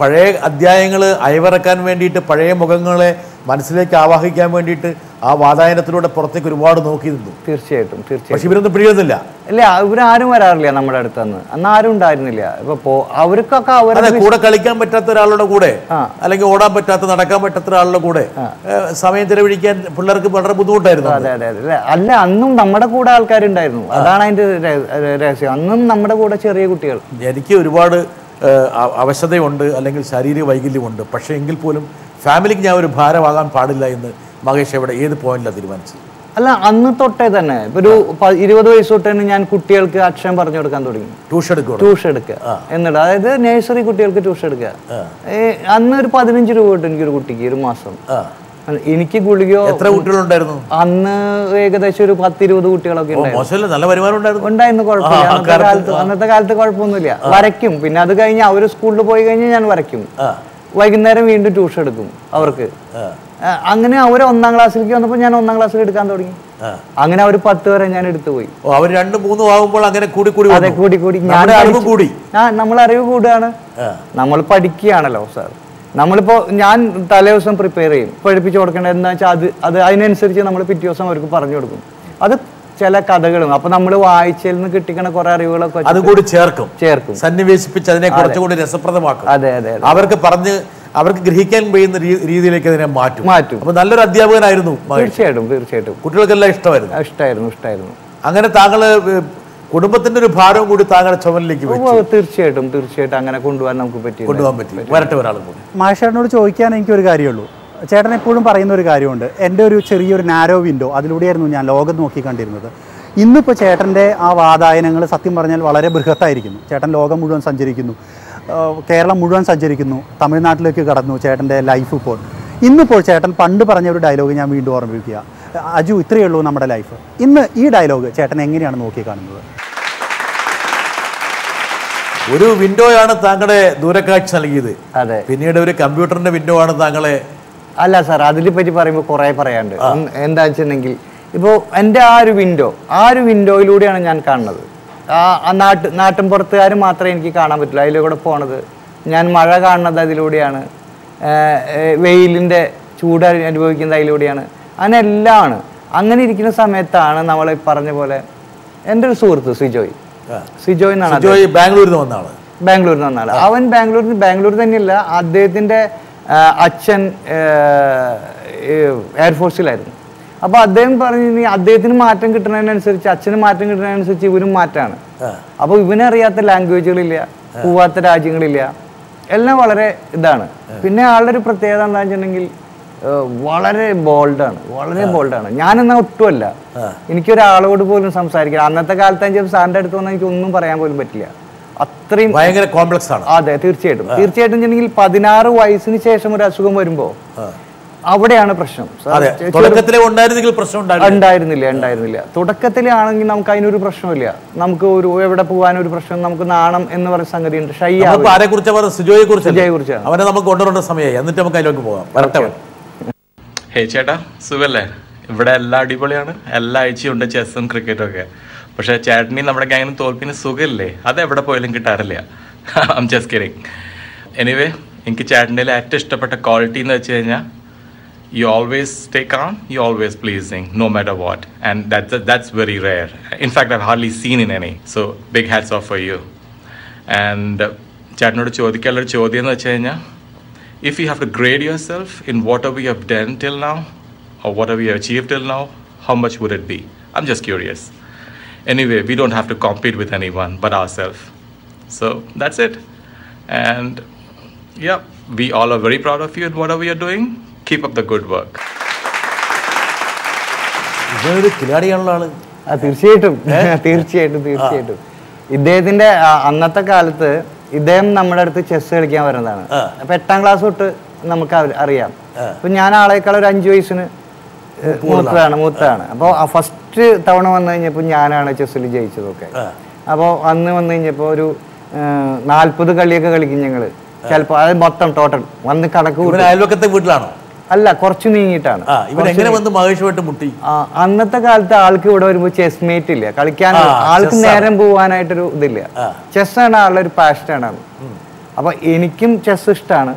പഴയ അധ്യായങ്ങള് അയവിറക്കാൻ വേണ്ടിയിട്ട്, പഴയ മുഖങ്ങളെ മനസ്സിലേക്ക് ആവാഹിക്കാൻ വേണ്ടിയിട്ട് ആ വാതായനത്തിലൂടെ പുറത്തേക്ക് ഒരുപാട് നോക്കി നിന്നു. തീർച്ചയായിട്ടും തീർച്ചയായിട്ടും. പക്ഷെ ഇവരൊന്നും പിടിക്കുന്നില്ല. ഇല്ല, ഇവരാരും വരാറില്ല നമ്മുടെ അടുത്തന്ന്. അന്ന് ആരും ഉണ്ടായിരുന്നില്ല. ഇപ്പൊ അവർക്കൊക്കെ അവരുടെ കൂടെ കളിക്കാൻ പറ്റാത്ത ഒരാളുടെ കൂടെ, അല്ലെങ്കിൽ ഓടാൻ പറ്റാത്ത, നടക്കാൻ പറ്റാത്ത ഒരാളുടെ കൂടെ സമയം ചെലവഴിക്കാൻ പിള്ളേർക്ക് വളരെ ബുദ്ധിമുട്ടായിരുന്നു. അതെ അതെ അതെ. അല്ല, അന്നും നമ്മുടെ കൂടെ ആൾക്കാരുണ്ടായിരുന്നു. അതാണ് അതിന്റെ രഹസ്യം. അന്നും നമ്മുടെ കൂടെ ചെറിയ കുട്ടികൾ. എനിക്ക് ഒരുപാട് അവശതയുണ്ട്, അല്ലെങ്കിൽ ശാരീരിക വൈകല്യമുണ്ട്. പക്ഷേ എങ്കിൽ പോലും ഫാമിലിക്ക് ഞാൻ ഒരു ഭാരമാകാൻ പാടില്ല എന്ന് മഹേഷ് എവിടെ ഏത് പോയിന്റിലാണ് തീരുമാനിച്ചത്? അല്ല, അന്ന് തൊട്ടേ തന്നെ ഒരു 20 വയസ്സ് തൊട്ട് തന്നെ ഞാൻ കുട്ടികൾക്ക് അക്ഷരം പറഞ്ഞു കൊടുക്കാൻ തുടങ്ങി. ട്യൂഷൻ എടുക്കുക എന്നിട്ട്, അതായത് നഴ്സറി കുട്ടികൾക്ക് ട്യൂഷൻ എടുക്കുക. അന്ന് ഒരു 15 രൂപ കിട്ടും എനിക്കൊരു കുട്ടിക്ക് ഒരു മാസം. എനിക്ക് ഗുളികയോ. എത്ര കുട്ടികളുണ്ടായിരുന്നു അന്ന്? ഏകദേശം ഒരു 10-20 കുട്ടികളൊക്കെ ഉണ്ടായിരുന്നു. കുഴപ്പമില്ല. അന്നത്തെ കാലത്ത് കുഴപ്പമൊന്നുമില്ല. വരയ്ക്കും. പിന്നെ അത് കഴിഞ്ഞ് അവര് സ്കൂളിൽ പോയി കഴിഞ്ഞാൽ ഞാൻ വരയ്ക്കും. വൈകുന്നേരം വീണ്ടും ട്യൂഷൻ എടുക്കും അവർക്ക്. അങ്ങനെ അവർ 1ാം ക്ലാസ്സിലേക്ക് വന്നപ്പോൾ ഞാൻ 1ാം ക്ലാസ്സിൽ എടുക്കാൻ തുടങ്ങി. അങ്ങനെ അവർ 10 വരെ ഞാൻ എടുത്തു പോയി. അവർ 2-3 ആവുമ്പോൾ അങ്ങനെ കൂടി കൂടി. അതെ, കൂടി കൂടി നമ്മൾ അറിവ് കൂടുകയാണ്. നമ്മൾ പഠിക്കുകയാണല്ലോ സാർ. നമ്മളിപ്പോ ഞാൻ തലേദിവസം പ്രിപ്പയർ ചെയ്യും, പഠിപ്പിച്ചു കൊടുക്കേണ്ടത് എന്താ വെച്ചാൽ അത് അതിനനുസരിച്ച് നമ്മൾ പിറ്റേ ദിവസം അവർക്ക് പറഞ്ഞു കൊടുക്കും. അത് ചില കഥകളും അപ്പൊ നമ്മൾ വായിച്ചതിൽ നിന്ന് കിട്ടിക്കണ കുറെ അറിവുകളൊക്കെ അതുകൂടി ചേർക്കും, സന്നിവേശിപ്പിച്ച് അതിനെ കുറച്ചുകൂടി രസപ്രദമാക്കും. അതെ അതെ. അവർക്ക് ഗ്രഹിക്കാൻ കഴിയുന്ന രീതിയിലേക്ക് അതിനെ മാറ്റും. അപ്പൊ നല്ലൊരു അധ്യാപകനായിരുന്നു. തീർച്ചയായിട്ടും കുട്ടികൾക്കെല്ലാം ഇഷ്ടമായിരുന്നു. അങ്ങനെ താങ്കള് കുടുംബത്തിന്റെ ഒരു ഭാരവും കൂടി താങ്കളുടെ ചുമലിലേക്ക് തീർച്ചയായിട്ടും അങ്ങനെ കൊണ്ടുപോകാൻ പറ്റി. വരട്ടെ ഒരാളും കൂടി. മഹേഷേട്ടനോട് ചോദിക്കാൻ എനിക്കൊരു കാര്യമുള്ളൂ. ചേട്ടൻ എപ്പോഴും പറയുന്ന ഒരു കാര്യമുണ്ട്, എൻ്റെ ഒരു ചെറിയൊരു നാരോ വിൻഡോ, അതിലൂടെയായിരുന്നു ഞാൻ ലോകം നോക്കി കണ്ടിരുന്നത്. ഇന്നിപ്പോൾ ചേട്ടൻ്റെ ആ വാതായനങ്ങൾ സത്യം പറഞ്ഞാൽ വളരെ ബൃഹത്തായിരിക്കുന്നു. ചേട്ടൻ ലോകം മുഴുവൻ സഞ്ചരിക്കുന്നു, കേരളം മുഴുവൻ സഞ്ചരിക്കുന്നു, തമിഴ്നാട്ടിലേക്ക് കടന്നു ചേട്ടൻ്റെ ലൈഫ്. ഇന്നിപ്പോൾ ചേട്ടൻ പണ്ട് പറഞ്ഞ ഒരു ഡയലോഗ് ഞാൻ വീണ്ടും ഓർമ്മിപ്പിക്കുക, അജു ഇത്രയേ ഉള്ളൂ നമ്മുടെ ലൈഫ്. ഇന്ന് ഈ ഡയലോഗ് ചേട്ടൻ എങ്ങനെയാണ് നോക്കി കാണുന്നത്? ഒരു വിൻഡോയാണ് താങ്കളുടെ ദൂരക്കാഴ്ച നൽകിയത്. അതെ. പിന്നീട് ഒരു കമ്പ്യൂട്ടറിന്റെ വിൻഡോ ആണ് താങ്കളെ. അല്ല സാർ, അതിനെ പറ്റി പറയുമ്പോൾ കുറെ പറയാണ്ട്. എന്താ വെച്ചിട്ടുണ്ടെങ്കിൽ ഇപ്പോൾ എൻ്റെ ആ ഒരു വിൻഡോയിലൂടെയാണ് ഞാൻ കാണുന്നത്. ആ നാട്ടിൻ പുറത്തുകാർ മാത്രമേ എനിക്ക് കാണാൻ പറ്റില്ല. അതിലൂടെ പോണത് ഞാൻ മഴ കാണുന്നത് അതിലൂടെയാണ്, വെയിലിൻ്റെ ചൂട് അനുഭവിക്കുന്നത് അതിലൂടെയാണ്. അങ്ങനെ എല്ലാം ആണ്. അങ്ങനെ ഇരിക്കുന്ന സമയത്താണ് നമ്മൾ പറഞ്ഞ പോലെ എൻ്റെ ഒരു സുഹൃത്ത് സിജോയ് എന്നാണ്. ബാംഗ്ലൂരിൽ നിന്ന് വന്ന ആള്. അവൻ ബാംഗ്ലൂർ തന്നെയല്ല, അദ്ദേഹത്തിൻ്റെ അച്ഛൻ എയർഫോഴ്സിലായിരുന്നു. അപ്പോൾ അദ്ദേഹം പറഞ്ഞു അദ്ദേഹത്തിന് മാറ്റം കിട്ടുന്നതിനനുസരിച്ച് അച്ഛന് മാറ്റം കിട്ടുന്നതിനനുസരിച്ച് ഇവനും മാറ്റമാണ്. അപ്പോൾ ഇവനറിയാത്ത ലാംഗ്വേജുകളില്ല, പോവാത്ത രാജ്യങ്ങളില്ല, എല്ലാം വളരെ ഇതാണ്. പിന്നെ ആളുടെ ഒരു പ്രത്യേകത എന്താണെന്ന് വെച്ചിട്ടുണ്ടെങ്കിൽ വളരെ ബോൾഡാണ്. ഞാനെന്നാൽ ഒട്ടുമല്ല. എനിക്കൊരാളോട് പോലും സംസാരിക്കാം. അന്നത്തെ കാലത്ത് സാറിൻ്റെ അടുത്ത് വന്നാൽ എനിക്ക് ഒന്നും പറയാൻ പോലും പറ്റില്ല. അത്രയും ഭയങ്കര കോംപ്ലക്സ് ആണ്. അതെ, തീർച്ചയായിട്ടും. 16 വയസ്സിന് ശേഷം ഒരു അസുഖം വരുമ്പോൾ അവിടെയാണ് പ്രശ്നം. ഉണ്ടായിരുന്നില്ല. തുടക്കത്തിലാണെങ്കിൽ നമുക്ക് അതിനൊരു പ്രശ്നമില്ല. നമുക്ക് എവിടെ പോകാനൊരു പ്രശ്നം, നമുക്ക് നാണം എന്ന് പറയുന്ന സംഗതി ഉണ്ട്. സിജോയെ കുറിച്ചാണ്. അവനെ നമുക്ക് കൊണ്ടുവരേണ്ട സമയമായി. എന്നിട്ട് നമുക്ക് അതിലേക്ക് പോകാം. ഹേ ചേട്ടാ, സുഖല്ലേ? ഇവിടെ എല്ലാം അടിപൊളിയാണ്. എല്ലാ ആഴ്ചയും ഉണ്ട് ചെസ്സും ക്രിക്കറ്റും ഒക്കെ. പക്ഷെ ചേട്ടനി നമ്മുടെ ഗ്യാങ്ങിന് തോൽപ്പിന് സുഖമില്ലേ? അത് എവിടെ പോയാലും കിട്ടാറില്ല. I am just kidding. Anyway, എനിക്ക് ചേട്ടൻ്റെ ഏറ്റവും ഇഷ്ടപ്പെട്ട ക്വാളിറ്റി എന്ന് വെച്ച് കഴിഞ്ഞാൽ you always stay calm, you always pleasing no matter what, and that's very rare. In fact, I've hardly seen in any. So big hats off for you. And ചേട്ടനോട് ചോദിക്കാനുള്ളൊരു ചോദ്യം എന്ന് വെച്ച് കഴിഞ്ഞാൽ, if you have to grade yourself in whatever you have done till now or whatever you have achieved till now, how much would it be? I'm just curious. Anyway, we don't have to compete with anyone but ourselves. So that's it. And yeah, we all are very proud of you and whatever you're doing. Keep up the good work. ഇതൊരു കിലാടിയാണുള്ള ആള്. തീർച്ചയായിട്ടും തീർച്ചയായിട്ടും തീർച്ചയായിട്ടും. ഇദ്ദേഹത്തിന്റെ അന്നത്തെ കാലത്ത് ഇദ്ദേഹം നമ്മുടെ അടുത്ത് ചെസ് കളിക്കാൻ വരുന്നതാണ്. അപ്പൊ 8ാം ക്ലാസ് തൊട്ട് നമുക്ക് അറിയാം. അപ്പൊ ഞാൻ ആളേക്കാൾ ഒരു 5 വയസ്സിന് മൂത്തതാണ്. അപ്പോൾ ഫസ്റ്റ് തവണ വന്നു കഴിഞ്ഞപ്പോൾ ഞാനാണ് ചെസ്സിൽ ജയിച്ചതൊക്കെ. അപ്പോൾ അന്ന് വന്നു കഴിഞ്ഞപ്പോൾ ഒരു 40 കളിയൊക്കെ കളിക്കും ഞങ്ങള്. ചിലപ്പോ അത് മൊത്തം ടോട്ടൽ വന്ന് കണക്ക് അയൽവക്കത്തെ വീട്ടിലാണോ? അല്ല, കുറച്ച് നീങ്ങിയിട്ടാണ്. അന്നത്തെ കാലത്ത് ആൾക്ക് ഇവിടെ വരുമ്പോ ചെസ് മേറ്റ് ഇല്ല കളിക്കാൻ, ആൾക്ക് നേരം പോവാനായിട്ടൊരു ഇതില്ല. ചെസ്സാണ് ആളുടെ ഒരു പാഷനാണ്. അപ്പൊ എനിക്കും ചെസ് ഇഷ്ടമാണ്.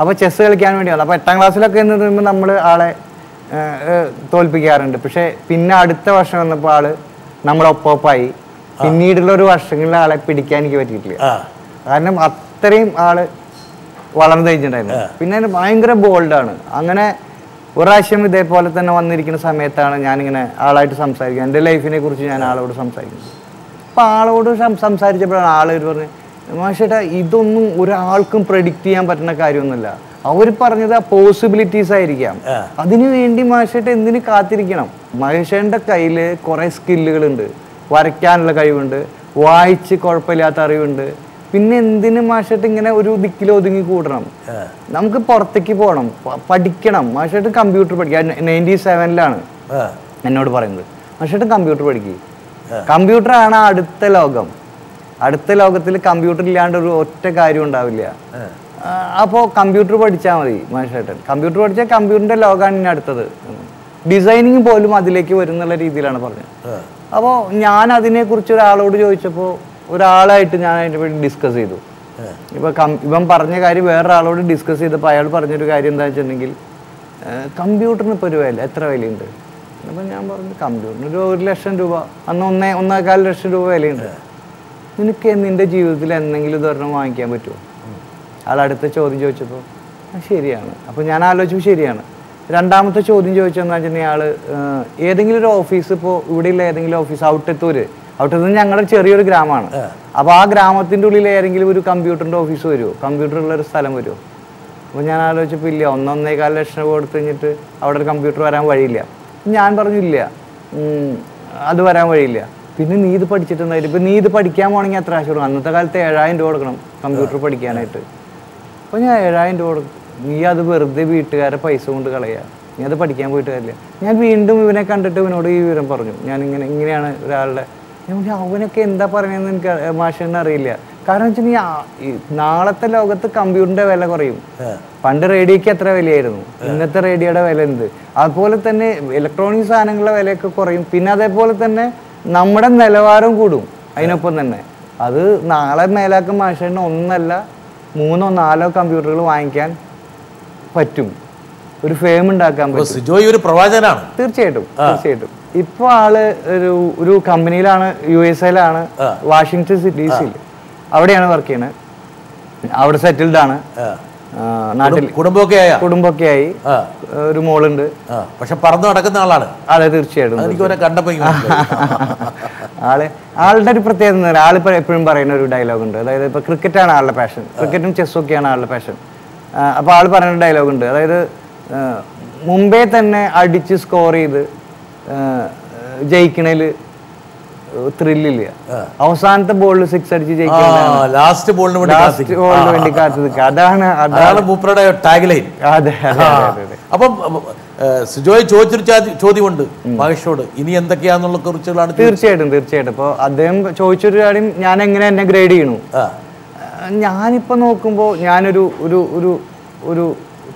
അപ്പൊ ചെസ് കളിക്കാൻ വേണ്ടിയാണ്. അപ്പൊ 8ാം ക്ലാസ്സിലൊക്കെ എന്ന് പറയുമ്പോൾ നമ്മള് ആളെ തോൽപ്പിക്കാറുണ്ട്. പക്ഷെ പിന്നെ അടുത്ത വർഷം വന്നപ്പോൾ ആള് നമ്മളൊപ്പമായി. പിന്നീടുള്ള ഒരു വർഷങ്ങളിൽ ആളെ പിടിക്കാൻ എനിക്ക് പറ്റിയിട്ടില്ല. കാരണം അത്രയും ആള് വളർന്നു കഴിഞ്ഞിട്ടുണ്ടായിരുന്നു. പിന്നെ ഭയങ്കര ബോൾഡാണ്. അങ്ങനെ ഒരു പ്രാവശ്യം ഇതേപോലെ തന്നെ വന്നിരിക്കുന്ന സമയത്താണ് ഞാനിങ്ങനെ ആളായിട്ട് സംസാരിക്കുന്നത്. എൻ്റെ ലൈഫിനെ കുറിച്ച് ഞാൻ ആളോട് സംസാരിക്കുന്നത്. അപ്പം ആളോട് സംസാരിച്ചപ്പോഴാണ് ആൾ പറഞ്ഞു, മാഷേട്ടാ ഇതൊന്നും ഒരാൾക്കും പ്രെഡിക്റ്റ് ചെയ്യാൻ പറ്റുന്ന കാര്യമൊന്നുമില്ല. അവർ പറഞ്ഞത് പോസിബിലിറ്റീസ് ആയിരിക്കാം. അതിനു വേണ്ടി മാഷേട്ട എന്തിനു കാത്തിരിക്കണം? മഹേഷേൻ്റെ കയ്യിൽ കുറേ സ്കില്ലുകളുണ്ട്. വരയ്ക്കാനുള്ള കഴിവുണ്ട്, വായിച്ച് കുഴപ്പമില്ലാത്ത അറിവുണ്ട്. പിന്നെ എന്തിനു മാഷേട്ട് ഇങ്ങനെ ഒരു ദിക്കിൽ ഒതുങ്ങി കൂടണം? നമുക്ക് പുറത്തേക്ക് പോകണം, പഠിക്കണം. മാഷേട്ട് കമ്പ്യൂട്ടർ പഠിക്കുക. 97-ലാണ് എന്നോട് പറയുന്നത്, മാഷേട്ട് കമ്പ്യൂട്ടർ പഠിക്കുക. കമ്പ്യൂട്ടറാണ് അടുത്ത ലോകം. അടുത്ത ലോകത്തിൽ കമ്പ്യൂട്ടർ ഇല്ലാണ്ട് ഒരു ഒറ്റ കാര്യം ഉണ്ടാവില്ല. അപ്പോൾ കമ്പ്യൂട്ടർ പഠിച്ചാൽ മതി മാഷേട്ടൻ. കമ്പ്യൂട്ടർ പഠിച്ചാൽ കമ്പ്യൂട്ടറിൻ്റെ ലോകമാണ് ഇനി അടുത്തത്. ഡിസൈനിങ് പോലും അതിലേക്ക് വരുന്നുള്ള രീതിയിലാണ് പറഞ്ഞത്. അപ്പോൾ ഞാൻ അതിനെക്കുറിച്ച് ഒരാളോട് ചോദിച്ചപ്പോൾ ഒരാളായിട്ട് ഞാൻ അതിനെ പറ്റി ഡിസ്കസ് ചെയ്തു. ഇവൻ പറഞ്ഞ കാര്യം വേറൊരാളോട് ഡിസ്കസ് ചെയ്തപ്പോൾ അയാൾ പറഞ്ഞൊരു കാര്യം എന്താ വെച്ചിട്ടുണ്ടെങ്കിൽ, കമ്പ്യൂട്ടറിന് ഇപ്പോൾ ഒരു വില, എത്ര വിലയുണ്ട്? അപ്പം ഞാൻ പറഞ്ഞു, കമ്പ്യൂട്ടറിന് ഒരു 1 ലക്ഷം രൂപ, അന്ന് 1.25 ലക്ഷം രൂപ വിലയുണ്ട്. നിനക്ക് നിൻ്റെ ജീവിതത്തിൽ എന്തെങ്കിലും ഇതൊരെണ്ണം വാങ്ങിക്കാൻ പറ്റുമോ? ആൾ അടുത്ത ചോദ്യം ചോദിച്ചപ്പോൾ ശരിയാണ്. അപ്പോൾ ഞാൻ ആലോചിച്ചു, ശരിയാണ്. രണ്ടാമത്തെ ചോദ്യം ചോദിച്ചതെന്ന് വെച്ചിട്ടുണ്ടെങ്കിൽ ആൾ ഏതെങ്കിലും ഒരു ഓഫീസ്, ഇപ്പോൾ ഇവിടെയുള്ള ഏതെങ്കിലും ഓഫീസ്, ഔട്ടത്തൂർ ഞങ്ങളുടെ ചെറിയൊരു ഗ്രാമമാണ്. അപ്പോൾ ആ ഗ്രാമത്തിൻ്റെ ഉള്ളിൽ ഏതെങ്കിലും ഒരു കമ്പ്യൂട്ടറിൻ്റെ ഓഫീസ് വരുമോ? കമ്പ്യൂട്ടറുള്ളൊരു സ്ഥലം വരുമോ? അപ്പോൾ ഞാൻ ആലോചിച്ചപ്പോൾ ഇല്ല. 1.25 ലക്ഷം രൂപ കൊടുത്തു കഴിഞ്ഞിട്ട് അവിടെ ഒരു കമ്പ്യൂട്ടർ വരാൻ വഴിയില്ല. ഞാൻ പറഞ്ഞില്ല, അത് വരാൻ വഴിയില്ല. പിന്നെ നീ ഇത് പഠിച്ചിട്ടുണ്ടായിരുന്നു. ഇപ്പം നീ ഇത് പഠിക്കാൻ പോകണമെങ്കിൽ എത്ര കാശ് കൊടുക്കണം? അന്നത്തെ കാലത്ത് 7000 രൂപ കൊടുക്കണം കമ്പ്യൂട്ടർ പഠിക്കാനായിട്ട്. അപ്പോൾ ഞാൻ 7000 രൂപ കൊടുക്കും. നീ അത് വെറുതെ വീട്ടുകാരെ പൈസ കൊണ്ട് കളയുക. നീ അത് പഠിക്കാൻ പോയിട്ട് കാര്യമില്ല. ഞാൻ വീണ്ടും ഇവനെ കണ്ടിട്ട് ഇവനോട് ഈ വിവരം പറഞ്ഞു. ഞാൻ ഇങ്ങനെയാണ് ഒരാളുടെ. ഞാൻ പറഞ്ഞു, അവനൊക്കെ എന്താ പറയണതെന്ന് എനിക്ക് മാഷെന്ന് അറിയില്ല. കാരണം വെച്ചാൽ നാളത്തെ ലോകത്ത് കമ്പ്യൂട്ടറിൻ്റെ വില കുറയും. പണ്ട് റേഡിയോയ്ക്ക് എത്ര വിലയായിരുന്നു, ഇന്നത്തെ റേഡിയോയുടെ വില എന്ത്? അതുപോലെ തന്നെ ഇലക്ട്രോണിക് സാധനങ്ങളുടെ വിലയൊക്കെ കുറയും. പിന്നെ അതേപോലെ തന്നെ നമ്മുടെ നിലവാരം കൂടും അതിനൊപ്പം തന്നെ. അത് നാളെ മേലാക്കും മാഷേന് 1 3 4 കമ്പ്യൂട്ടറുകൾ വാങ്ങിക്കാൻ പറ്റും. ഒരു ഫേം ഉണ്ടാക്കാൻ പറ്റും. സിജോയ് ഒരു പ്രവാചകനാണ്. തീർച്ചയായിട്ടും തീർച്ചയായിട്ടും. ഇപ്പൊ ആള് ഒരു കമ്പനിയിലാണ്, USA-ലാണ്, വാഷിങ്ടൺ DC-യിൽ. അവിടെയാണ് വർക്ക് ചെയ്യണത്. അവിടെ സെറ്റിൽഡ് ആണ്. നാട്ടിൽ കുടുംബമൊക്കെ ആയി. ഒരു മോളുണ്ട്. പക്ഷെ പറന്ന് നടക്കുന്ന ആളാണ്. അതെ, തീർച്ചയായിട്ടും. ആളുടെ ഒരു പ്രത്യേകത, ആളിപ്പോ എപ്പോഴും പറയുന്ന ഒരു ഡയലോഗ് ഉണ്ട്. അതായത് ഇപ്പൊ ക്രിക്കറ്റാണ് ആളുടെ പാഷൻ, ക്രിക്കറ്റും ചെസ്സും ഒക്കെയാണ് ആളുടെ പാഷൻ. അപ്പൊ ആൾ പറയുന്ന ഡയലോഗ് ഉണ്ട്. അതായത് മുമ്പേ തന്നെ അടിച്ച് സ്കോർ ചെയ്ത് ജയിക്കണേല് ത്രില്ലില്ല. അവസാനത്തെ ബോളിൽ 6 അടിച്ച് ജയിക്കാൻ ലാസ്റ്റ് ബോളിന് വേണ്ടി കാത്തു നിൽക്കുക. അതാണ് മൂപ്പറുടെ ടാഗ് ലൈൻ. അതെ. അപ്പം സിജോയ് ചോദിച്ചൊരു ചോദ്യമുണ്ട് മഹേഷോട്, ഇനി എന്തൊക്കെയാന്നുള്ള കുറിച്ചുകളാണ്. തീർച്ചയായിട്ടും. ഇപ്പോൾ അദ്ദേഹം ചോദിച്ചൊരു കാര്യം, ഞാൻ എങ്ങനെ എന്നെ ഗ്രേഡ് ചെയ്യണു. ഞാനിപ്പോൾ നോക്കുമ്പോൾ ഞാനൊരു ഒരു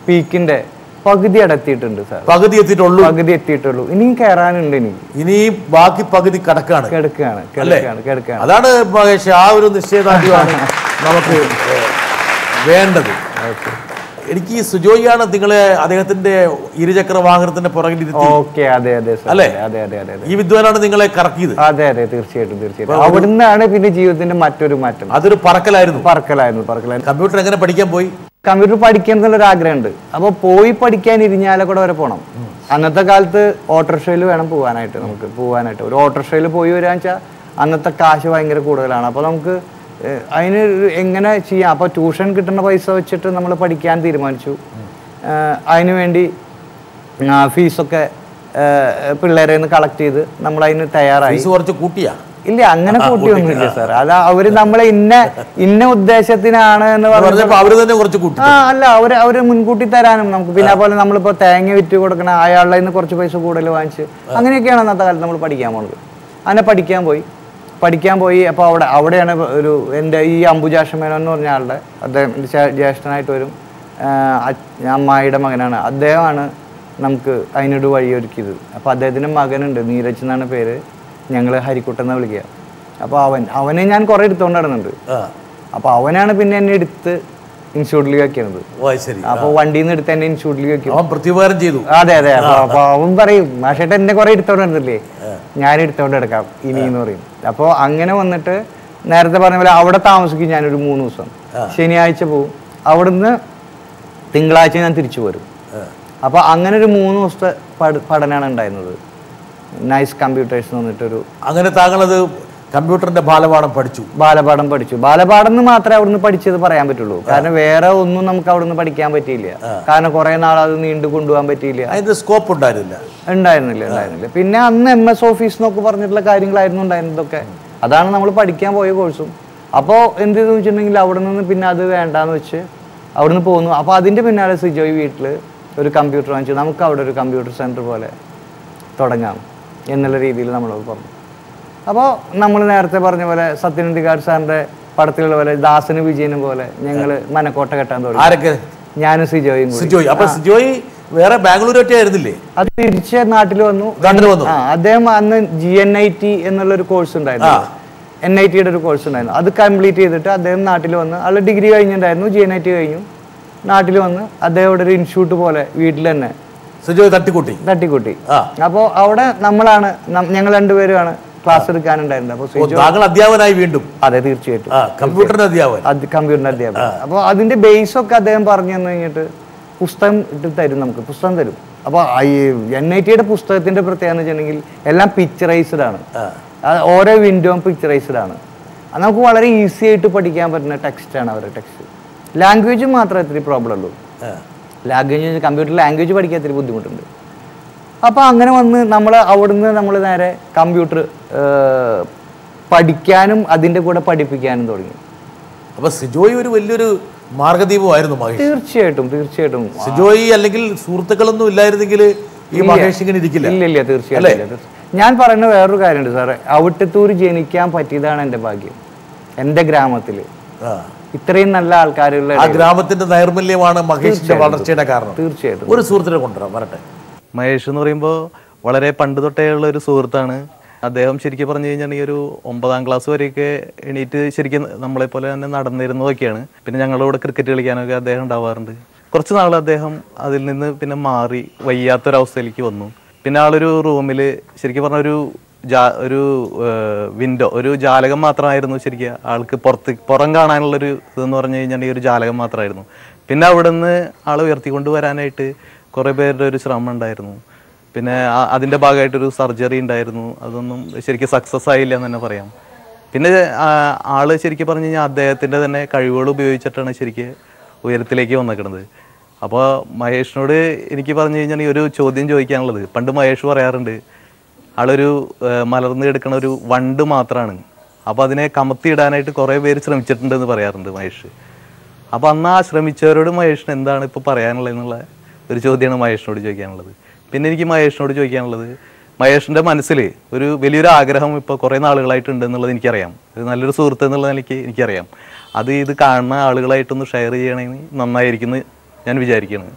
പീക്കിന്റെ പകുതി അടത്തിയിട്ടുണ്ട് സാർ. പകുതി എത്തിയിട്ടുള്ളൂ. ഇനിയും കയറാനുണ്ട്. ഇനിയും ബാക്കി പകുതി കിടക്കാണ്. അതാണ് മഹേഷ്, ആ ഒരു നിശ്ചയദാർഢ്യമാണ് നമുക്ക് വേണ്ടത്. എനിക്ക് ഈ സുജോയിയാണ് നിങ്ങളെ അദ്ദേഹത്തിന്റെ ഇരുചക്ര വാഹനത്തിന്റെ പുറകിലിരുത്തി അല്ലേ? ഈ വിദ്വാനാണ് നിങ്ങളെ കറക്കിയത്. അതെ, തീർച്ചയായിട്ടും. അവിടുന്നാണ് പിന്നെ ജീവിതത്തിന്റെ മറ്റൊരു മാറ്റം. അതൊരു പറക്കലായിരുന്നു. കമ്പ്യൂട്ടർ എങ്ങനെ പഠിക്കാൻ പോയി? കമ്പ്യൂട്ടർ പഠിക്കാൻ എന്നുള്ളൊരു ആഗ്രഹമുണ്ട്. അപ്പോൾ പോയി പഠിക്കാൻ ഇരിഞ്ഞാലക്കുട വരെ പോകണം. അന്നത്തെ കാലത്ത് ഓട്ടോറിക്ഷയിൽ വേണം പോകാനായിട്ട്. ഒരു ഓട്ടോറിക്ഷയിൽ പോയി വരാന്ന് വെച്ചാൽ അന്നത്തെ കാശ് ഭയങ്കര കൂടുതലാണ്. അപ്പോൾ നമുക്ക് അതിന് എങ്ങനെ ചെയ്യാം? അപ്പോൾ ട്യൂഷൻ കിട്ടുന്ന പൈസ വെച്ചിട്ട് നമ്മൾ പഠിക്കാൻ തീരുമാനിച്ചു. അതിനുവേണ്ടി ഫീസൊക്കെ പിള്ളേരെ കളക്ട് ചെയ്ത് നമ്മളതിന് തയ്യാറായി. ഫീസ് കുറച്ച് കൂട്ടിയാ? ഇല്ല, അങ്ങനെ കൂട്ടിയൊന്നുമില്ല സാർ. അത് അവര് നമ്മളെ ഇന്ന ഉദ്ദേശത്തിനാണ് എന്ന് പറഞ്ഞപ്പോ അവര് തന്നെ കുറച്ച് കൂട്ടി. അല്ല, അവര് മുൻകൂട്ടി തരാനും നമുക്ക്. പിന്നെ അതുപോലെ നമ്മളിപ്പോ തേങ്ങ വിറ്റ് കൊടുക്കണം, അയാളുടെ നിന്ന് കുറച്ച് പൈസ കൂടുതൽ വാങ്ങിച്ച്, അങ്ങനെയൊക്കെയാണ് അന്നത്തെ കാലത്ത് നമ്മൾ പഠിക്കാൻ പോണത്. അങ്ങനെ പഠിക്കാൻ പോയി. അപ്പോൾ അവിടെയാണ് എൻ്റെ ഈ അംബുജാഷമേനോൻ എന്ന് പറഞ്ഞ ആളുടെ, അദ്ദേഹം ജ്യേഷ്ഠനായിട്ട് വരും, അമ്മായിയുടെ മകനാണ്. അദ്ദേഹമാണ് നമുക്ക് അതിനൊരു വഴിയൊരുക്കിയത്. അപ്പോൾ അദ്ദേഹത്തിൻ്റെ മകനുണ്ട്, നീരജ് എന്നാണ് പേര്, ഞങ്ങൾ ഹരിക്കുട്ടൻ എന്ന് വിളിക്കുക. അപ്പോൾ അവനെ ഞാൻ കുറേ എടുത്തുകൊണ്ട് നടന്നുണ്ട്. അപ്പോൾ അവനാണ് പിന്നെ എന്നെ എടുത്ത് ഇൻസ്റ്റിറ്റ്യൂട്ടിലേക്ക് വെക്കുന്നത്. അപ്പോൾ വണ്ടിയിൽ നിന്ന് എടുത്ത് എന്നെ ഇൻസ്റ്റിറ്റ്യൂട്ടിലേക്ക് വെക്കും. പ്രതിവാരം ചെയ്തു. അതെ. അപ്പോൾ അവൻ പറയും, മാഷേട്ടൻ എന്നെ കുറേ എടുത്തോണ്ട് നടന്നില്ലേ, ഞാൻ എടുത്തോണ്ട് എടുക്കാം ഇനി എന്ന് പറയും. അപ്പോൾ അങ്ങനെ വന്നിട്ട് നേരത്തെ പറഞ്ഞ പോലെ അവിടെ താമസിക്കും ഞാനൊരു 3 ദിവസം. ശനിയാഴ്ച പോവും, അവിടുന്ന് തിങ്കളാഴ്ച ഞാൻ തിരിച്ചു പോരും. അപ്പോൾ അങ്ങനെ ഒരു 3 ദിവസത്തെ പഠനമാണ് ഉണ്ടായിരുന്നത്. നൈസ് കമ്പ്യൂട്ടേഴ്സ് എന്ന് പറഞ്ഞിട്ടൊരു. അങ്ങനെ താങ്കളത് കമ്പ്യൂട്ടറിന്റെ ബാലപാഠം പഠിച്ചു? ബാലപാഠം എന്ന് മാത്രമേ അവിടുന്ന് പഠിച്ചത് പറയാൻ പറ്റുള്ളൂ. കാരണം വേറെ ഒന്നും നമുക്ക് അവിടുന്ന് പഠിക്കാൻ പറ്റിയില്ല. കാരണം കുറെ നാൾ അത് നീണ്ടു കൊണ്ടുപോകാൻ പറ്റിയില്ല. അതിന്റെ സ്കോപ്പ് ഉണ്ടായിരുന്നില്ല. പിന്നെ അന്ന് MS ഓഫീസ് എന്നൊക്കെ പറഞ്ഞിട്ടുള്ള കാര്യങ്ങളായിരുന്നു ഉണ്ടായിരുന്നതൊക്കെ. അതാണ് നമ്മൾ പഠിക്കാൻ പോയ കോഴ്സും. അപ്പോൾ എന്ത് ചെയ്തെന്ന് വെച്ചിട്ടുണ്ടെങ്കിൽ അവിടെ നിന്ന് പിന്നെ അത് വേണ്ടാന്ന് വെച്ച് അവിടുന്ന് പോന്നു. അപ്പോൾ അതിൻ്റെ പിന്നാലെ സിജോയ് വീട്ടിൽ ഒരു കമ്പ്യൂട്ടർ വാങ്ങിച്ചു. നമുക്ക് അവിടെ ഒരു കമ്പ്യൂട്ടർ സെൻറ്റർ പോലെ തുടങ്ങാം എന്നുള്ള രീതിയിൽ നമ്മൾ പറഞ്ഞു. അപ്പോൾ നമ്മൾ നേരത്തെ പറഞ്ഞ പോലെ സത്യനന്ദിക്കാട് സാറിൻ്റെ പടത്തിലുള്ള പോലെ ദാസനും വിജയനും പോലെ ഞങ്ങൾ മനക്കോട്ട കെട്ടാൻ തുടങ്ങി. ആരൊക്കെ? ഞാനും സിജോയും. സിജോയ് വേറെ ബാംഗ്ലൂർ ഒറ്റയായിരുന്നില്ലേ? അത് തിരിച്ച് നാട്ടിൽ വന്നു. അദ്ദേഹം അന്ന് GNIT എന്നുള്ളൊരു കോഴ്സ് ഉണ്ടായിരുന്നു, NITയുടെ ഒരു കോഴ്സ് ഉണ്ടായിരുന്നു. അത് കംപ്ലീറ്റ് ചെയ്തിട്ട് അദ്ദേഹം നാട്ടിൽ വന്ന്, ആൾ ഡിഗ്രി കഴിഞ്ഞിട്ടുണ്ടായിരുന്നു, GNIT കഴിഞ്ഞു, നാട്ടിൽ വന്ന് അദ്ദേഹം ഇവിടെ ഒരു ഇൻസ്റ്റിറ്റ്യൂട്ട് പോലെ വീട്ടിൽ തന്നെ സിജോയ് തട്ടിക്കൂട്ടി. അപ്പോൾ അവിടെ ഞങ്ങൾ രണ്ടുപേരുമാണ് ക്ലാസ് എടുക്കാനുണ്ടായിരുന്നത്. അപ്പോൾ അധ്യാപകനായി വീണ്ടും? അതെ, തീർച്ചയായിട്ടും കമ്പ്യൂട്ടറിന്റെ അധ്യാപകൻ. അപ്പോൾ അതിന്റെ ബേസ് ഒക്കെ അദ്ദേഹം പറഞ്ഞു തന്നു കഴിഞ്ഞിട്ട് പുസ്തകം തരും, നമുക്ക് പുസ്തകം തരും. അപ്പോൾ NITയുടെ പുസ്തകത്തിന്റെ പ്രത്യേകത എന്ന് വെച്ചിട്ടുണ്ടെങ്കിൽ എല്ലാം പിക്ചറൈസ്ഡ് ആണ്. ഓരോ വിൻഡോയും പിക്ചറൈസ്ഡ് ആണ്. നമുക്ക് വളരെ ഈസി ആയിട്ട് പഠിക്കാൻ പറ്റുന്ന ടെക്സ്റ്റാണ് അവരുടെ ടെക്സ്റ്റ്. ലാംഗ്വേജ് മാത്രമേ ഇത്തിരി പ്രോബ്ലം ഉള്ളൂ. കമ്പ്യൂട്ടർ ലാംഗ്വേജ് പഠിക്കാൻ ഇത്തിരി ബുദ്ധിമുട്ടുണ്ട്. അപ്പോൾ അങ്ങനെ വന്ന് അവിടുന്ന് നമ്മൾ നേരെ കമ്പ്യൂട്ടർ പഠിക്കാനും അതിൻ്റെ കൂടെ പഠിപ്പിക്കാനും തുടങ്ങി. അപ്പോൾ സിജോയ് ഒരു വലിയൊരു മാർഗദീപമായിരുന്നു മഹേഷ്. തീർച്ചയായിട്ടും. സിജോയ് അല്ലെങ്കിൽ സുഹൃത്തുക്കളൊന്നും ഇല്ലായിരുന്നെങ്കിൽ ഈ മഹേഷ് ഇങ്ങനെ ഇരിക്കില്ല. ഇല്ല, തീർച്ചയായിട്ടും. ഞാൻ പറയുന്ന വേറൊരു കാര്യമുണ്ട് സാറേ, അവിട്ടത്തൂർ ജനിക്കാൻ പറ്റിയതാണ് എൻ്റെ ഭാഗ്യം. എൻ്റെ ഗ്രാമത്തിൽ ഇത്രയും നല്ല ആൾക്കാരുള്ള ആ ഗ്രാമത്തിന്റെ നൈർമല്യമാണ് മഹേഷിന്റെ വളർച്ചയുടെ കാരണം. തീർച്ചയായിട്ടും. ഒരു സുഹൃത്തിനെ കൊണ്ടുവരാം, വരട്ടെ. മഹേഷ് എന്ന് പറയുമ്പോൾ വളരെ പണ്ട് തൊട്ടേ ഉള്ള ഒരു സുഹൃത്താണ്. അദ്ദേഹം ശരിക്കും പറഞ്ഞു കഴിഞ്ഞാൽ ഈ ഒരു 9ാം ക്ലാസ് വരെയൊക്കെ എണീറ്റ് ശരിക്കും നമ്മളെപ്പോലെ തന്നെ നടന്നിരുന്നതൊക്കെയാണ്. പിന്നെ ഞങ്ങളോട് ക്രിക്കറ്റ് കളിക്കാനൊക്കെ അദ്ദേഹം ഉണ്ടാവാറുണ്ട്. കുറച്ച് നാൾ അദ്ദേഹം അതിൽ നിന്ന് പിന്നെ മാറി വയ്യാത്തൊരവസ്ഥയിലേക്ക് വന്നു. പിന്നെ ആളൊരു റൂമിൽ ശരിക്കും പറഞ്ഞ ഒരു വിൻഡോ, ഒരു ജാലകം മാത്രമായിരുന്നു ശരിക്കും ആൾക്ക് പുറം കാണാനുള്ളൊരു ഇതെന്ന് പറഞ്ഞു കഴിഞ്ഞാൽ ഈ ഒരു ജാലകം മാത്രമായിരുന്നു. പിന്നെ അവിടെ നിന്ന് ആളെ ഉയർത്തിക്കൊണ്ട് വരാനായിട്ട് കുറേ പേരുടെ ഒരു ശ്രമം ഉണ്ടായിരുന്നു. പിന്നെ അതിൻ്റെ ഭാഗമായിട്ടൊരു സർജറി ഉണ്ടായിരുന്നു. അതൊന്നും ശരിക്കും സക്സസ് ആയില്ല എന്ന് തന്നെ പറയാം. പിന്നെ ആൾ ശരിക്കും പറഞ്ഞു കഴിഞ്ഞാൽ അദ്ദേഹത്തിൻ്റെ തന്നെ കഴിവുകൾ ഉപയോഗിച്ചിട്ടാണ് ശരിക്കും ഉയരത്തിലേക്ക് വന്നേക്കുന്നത്. അപ്പോൾ മഹേഷിനോട് എനിക്ക് പറഞ്ഞു കഴിഞ്ഞാൽ ഈ ഒരു ചോദ്യം ചോദിക്കാനുള്ളത്, പണ്ട് മഹേഷ് പറയാറുണ്ട് ആളൊരു മലർന്ന് കിടക്കണ ഒരു വണ്ട് മാത്രമാണ്, അപ്പോൾ അതിനെ കമത്തിയിടാനായിട്ട് കുറേ പേര് ശ്രമിച്ചിട്ടുണ്ടെന്ന് പറയാറുണ്ട് മഹേഷ്. അപ്പോൾ അന്ന് ആ ശ്രമിച്ചവരോട് മഹേഷിന് എന്താണ് ഇപ്പോൾ പറയാനുള്ളതെന്നുള്ള ഒരു ചോദ്യമാണ് മഹേഷിനോട് ചോദിക്കാനുള്ളത്. പിന്നെ എനിക്ക് മഹേഷിനോട് ചോദിക്കാനുള്ളത്, മഹേഷിൻ്റെ മനസ്സിൽ ഒരു വലിയൊരു ആഗ്രഹം ഇപ്പോൾ കുറേ നാളുകളായിട്ടുണ്ട് എന്നുള്ളത് എനിക്കറിയാം. ഇത് നല്ലൊരു സുഹൃത്ത് എന്നുള്ളത് എനിക്കറിയാം. അത് ഇത് കാണുന്ന ആളുകളായിട്ടൊന്ന് ഷെയർ ചെയ്യണമെങ്കിൽ നന്നായിരിക്കും എന്ന് ഞാൻ വിചാരിക്കുകയാണ്.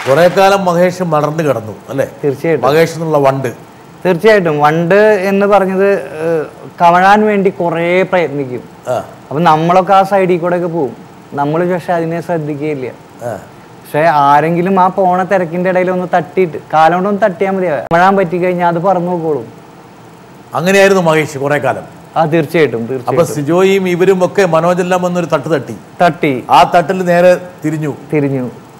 കുറെ കാലം മഹേഷ് മലർന്നു കിടന്നു അല്ലേ? തീർച്ചയായിട്ടും. മഹേഷ് എന്നുള്ള വണ്ട്. തീർച്ചയായിട്ടും. വണ്ട് എന്ന് പറഞ്ഞത് കവഴാൻ വേണ്ടി കുറേ പ്രയത്നിക്കും. അപ്പം നമ്മളൊക്കെ ആ സൈഡിൽ കൂടെ ഒക്കെ പോവും. നമ്മൾ പക്ഷെ അതിനെ ശ്രദ്ധിക്കുകയില്ല. പക്ഷെ ആരെങ്കിലും ആ പോണ തിരക്കിന്റെ ഇടയിൽ ഒന്ന് തട്ടിയിട്ട് കാലോണ്ടൊന്ന് തട്ടിയാൽ മതി, കവഴാൻ പറ്റി കഴിഞ്ഞാൽ അത് പറന്നു നോക്കോളും. അങ്ങനെയായിരുന്നു മഹേഷ് കുറെ കാലം. തീർച്ചയായിട്ടും. അപ്പൊ സിജോയും ഇവരും ഒക്കെ മനോജെല്ലാം വന്നൊരു തട്ടി ആ തട്ടിൽ നേരെ തിരിഞ്ഞു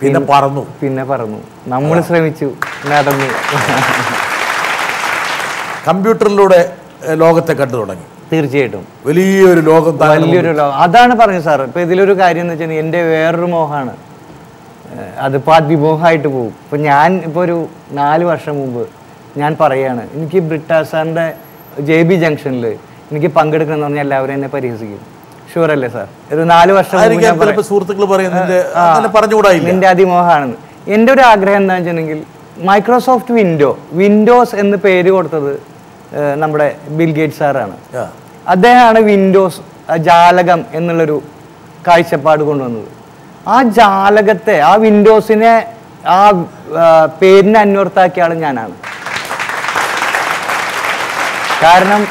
പിന്നെ പറന്നു. നമ്മൾ ശ്രമിച്ചു, നടന്നു. കമ്പ്യൂട്ടറിലൂടെ ലോകത്തെ കണ്ടു തുടങ്ങി. തീർച്ചയായിട്ടും. വലിയൊരു ലോകം. അതാണ് പറഞ്ഞത് സാർ. ഇപ്പൊ ഇതിലൊരു കാര്യം എന്ന് വെച്ചാൽ എൻ്റെ വേറൊരു മോഹമാണ് അതിപ്പോൾ അതിമോഹമായിട്ട് പോകും. ഇപ്പോൾ ഞാൻ ഇപ്പോൾ ഒരു 4 വർഷം മുമ്പ് ഞാൻ പറയുകയാണ്, എനിക്ക് ബ്രിട്ടാസാറിൻ്റെ JB ജംഗ്ഷനിൽ എനിക്ക് പങ്കെടുക്കണം എന്ന് പറഞ്ഞാൽ എല്ലാവരും എന്നെ പരിഹസിക്കും. ഷുവർ അല്ലേ സാർ? ഒരു 4 വർഷം സുഹൃത്തുക്കൾ പറയുന്നത് നിന്റെ അതിമോഹമാണെന്ന്. എൻ്റെ ഒരു ആഗ്രഹം എന്താണെന്ന് വെച്ചിട്ടുണ്ടെങ്കിൽ മൈക്രോസോഫ്റ്റ് വിൻഡോസ് എന്ന് പേര് കൊടുത്തത് നമ്മുടെ ബിൽ ഗേറ്റ്സ് സാറാണ്. അദ്ദേഹമാണ് വിൻഡോസ് ജാലകം എന്നുള്ളൊരു കാഴ്ചപ്പാട് കൊണ്ടുവന്നത്. ആ ജാലകത്തെ, ആ വിൻഡോസിനെ ആ പേരിനെ അന്വർത്ഥാക്കിയ ആൾ ഞാനാണ്. കാരണം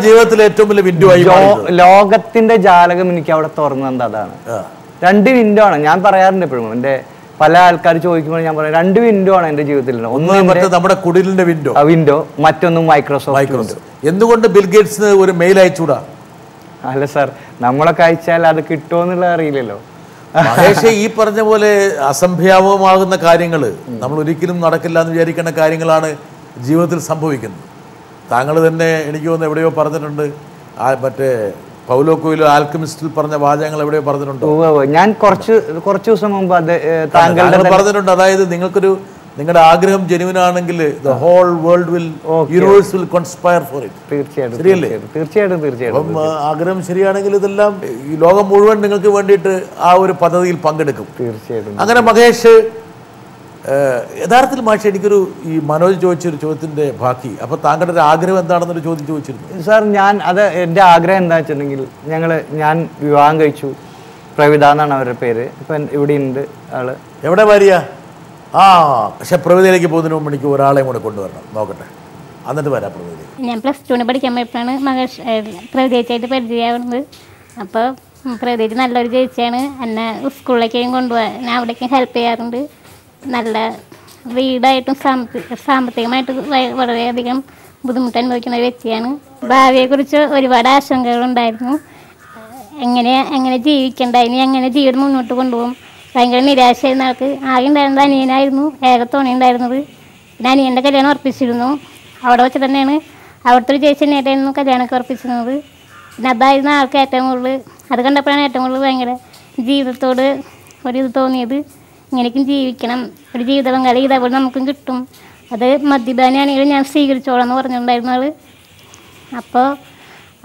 ജീവിതത്തിലെ ഏറ്റവും വലിയ വിൻഡോ ലോകത്തിന്റെ ജാലകം എനിക്ക് അവിടെ തുറന്നത് അതാണ്. 2 വിൻഡോ ആണ്. ഞാൻ പറയാറുണ്ട് എപ്പോഴും, എൻ്റെ പല ആൾക്കാർ ചോദിക്കുമ്പോൾ ഞാൻ പറയാം 2 വിൻഡോ ആണ് എൻ്റെ ജീവിതത്തിൽ. ഒന്ന് നമ്മുടെ കുടിലിന്റെ വിൻഡോ, മറ്റൊന്നും മൈക്രോസോഫ്റ്റ്. എന്തുകൊണ്ട് ബിൽ ഗേറ്റ്സിന് ഒരു മെയിൽ അയച്ചൂടാ? അല്ല സാർ, നമ്മളൊക്കെ അയച്ചാൽ അത് കിട്ടുമോ എന്നുള്ളത് അറിയില്ലല്ലോ. മഹേഷ്, ഈ പറഞ്ഞ പോലെ അസംഭവമാകുന്ന കാര്യങ്ങൾ നമ്മൾ ഒരിക്കലും നടക്കില്ല എന്ന് വിചാരിക്കുന്ന കാര്യങ്ങളാണ് ജീവിതത്തിൽ സംഭവിക്കുന്നത്. താങ്കൾ തന്നെ എനിക്ക് തോന്നുന്നു എവിടെയോ പറഞ്ഞിട്ടുണ്ട്, മറ്റേ പൗലോ കൊയ്ലോ ആൽക്കമിസ്റ്റിൽ പറഞ്ഞ വാചകങ്ങൾ എവിടെയോ പറഞ്ഞിട്ടുണ്ടോ? ഞാൻ കുറച്ച് ദിവസം മുമ്പ് താങ്കൾ പറഞ്ഞിട്ടുണ്ട്. അതായത് നിങ്ങളുടെ ആഗ്രഹം ജെനുവിൻ ആണെങ്കിൽ the whole world will, universe will conspire for it. തീർച്ചയായിട്ടും. അപ്പം ആഗ്രഹം ശരിയാണെങ്കിൽ ഇതെല്ലാം ഈ ലോകം മുഴുവൻ നിങ്ങൾക്ക് വേണ്ടിയിട്ട് ആ ഒരു പദ്ധതിയിൽ പങ്കെടുക്കും. തീർച്ചയായിട്ടും. അങ്ങനെ മഹേഷ്, യഥാർത്ഥത്തിൽ മാഷ് എനിക്കൊരു ഈ മനോജ് ചോദിച്ചൊരു ചോദ്യത്തിന്റെ ബാക്കി, അപ്പൊ താങ്കളുടെ ഒരു ആഗ്രഹം എന്താണെന്നൊരു ചോദ്യം ചോദിച്ചിരുന്നു സാർ. എൻ്റെ ആഗ്രഹം എന്താ വെച്ചിട്ടുണ്ടെങ്കിൽ ഞാൻ വിവാഹം കഴിച്ചു. പ്രവിത എന്നാണ് അവരുടെ പേര്. ഇപ്പം ഇവിടെ ഉണ്ട് ആള്. എവിടെ ഭാര്യ? പക്ഷെ പ്രവിതയിലേക്ക് പോകുന്നതിന് മുമ്പ് എനിക്ക് ഒരാളെയും കൂടെ കൊണ്ടുവരണം, നോക്കട്ടെ, എന്നിട്ട് വരാം പ്രവിതയിലേക്ക്. ഞാൻ +2 പഠിക്കാൻ പോയപ്പോഴാണ് മഹേഷ് പ്രവിതയായിട്ട് പരിചയമാവുന്നത്. അപ്പോൾ പ്രവിതയായിട്ട് നല്ലൊരു ചേച്ചിയാണ്. എന്നെ സ്കൂളിലേക്കും കൊണ്ടുപോകാൻ, ഞാൻ അവിടേക്കും ഹെൽപ്പ് ചെയ്യാറുണ്ട്. നല്ല വീടായിട്ടും സാമ്പത്തികമായിട്ട് വളരെയധികം ബുദ്ധിമുട്ട് അനുഭവിക്കുന്ന ഒരു വ്യക്തിയാണ്. ഭാവിയെക്കുറിച്ച് ഒരുപാട് ആശങ്കകളുണ്ടായിരുന്നു. എങ്ങനെ ജീവിക്കേണ്ട, ഇനി എങ്ങനെ ജീവിതം മുന്നോട്ട് കൊണ്ടുപോകും, ഭയങ്കര നിരാശയായിരുന്ന ആൾക്ക്. ആകെ ഉണ്ടായിരുന്നത് അനിയനായിരുന്നു, ഏകത്തോണി ഉണ്ടായിരുന്നത്. പിന്നെ അനിയൻ്റെ കല്യാണം ഉറപ്പിച്ചിരുന്നു. അവിടെ വെച്ച് തന്നെയാണ് അവിടുത്തെ ഒരു ചേച്ചി തന്നെയായിരുന്നു കല്യാണമൊക്കെ ഉറപ്പിച്ചിരുന്നത്. പിന്നെ അതായിരുന്നു ആൾക്ക് ഏറ്റവും കൂടുതൽ, അത് കണ്ടപ്പോഴാണ് ഏറ്റവും കൂടുതൽ ഭയങ്കര ജീവിതത്തോട് ഒരിത് തോന്നിയത്. ഇങ്ങനെയൊക്കെ ജീവിക്കണം, ഒരു ജീവിത പങ്കാളി ഇതേപോലെ നമുക്കും കിട്ടും, അത് മദ്യപാനിയാണെങ്കിലും ഞാൻ സ്വീകരിച്ചോളാം എന്ന് പറഞ്ഞിട്ടുണ്ടായിരുന്നു ആൾ. അപ്പോൾ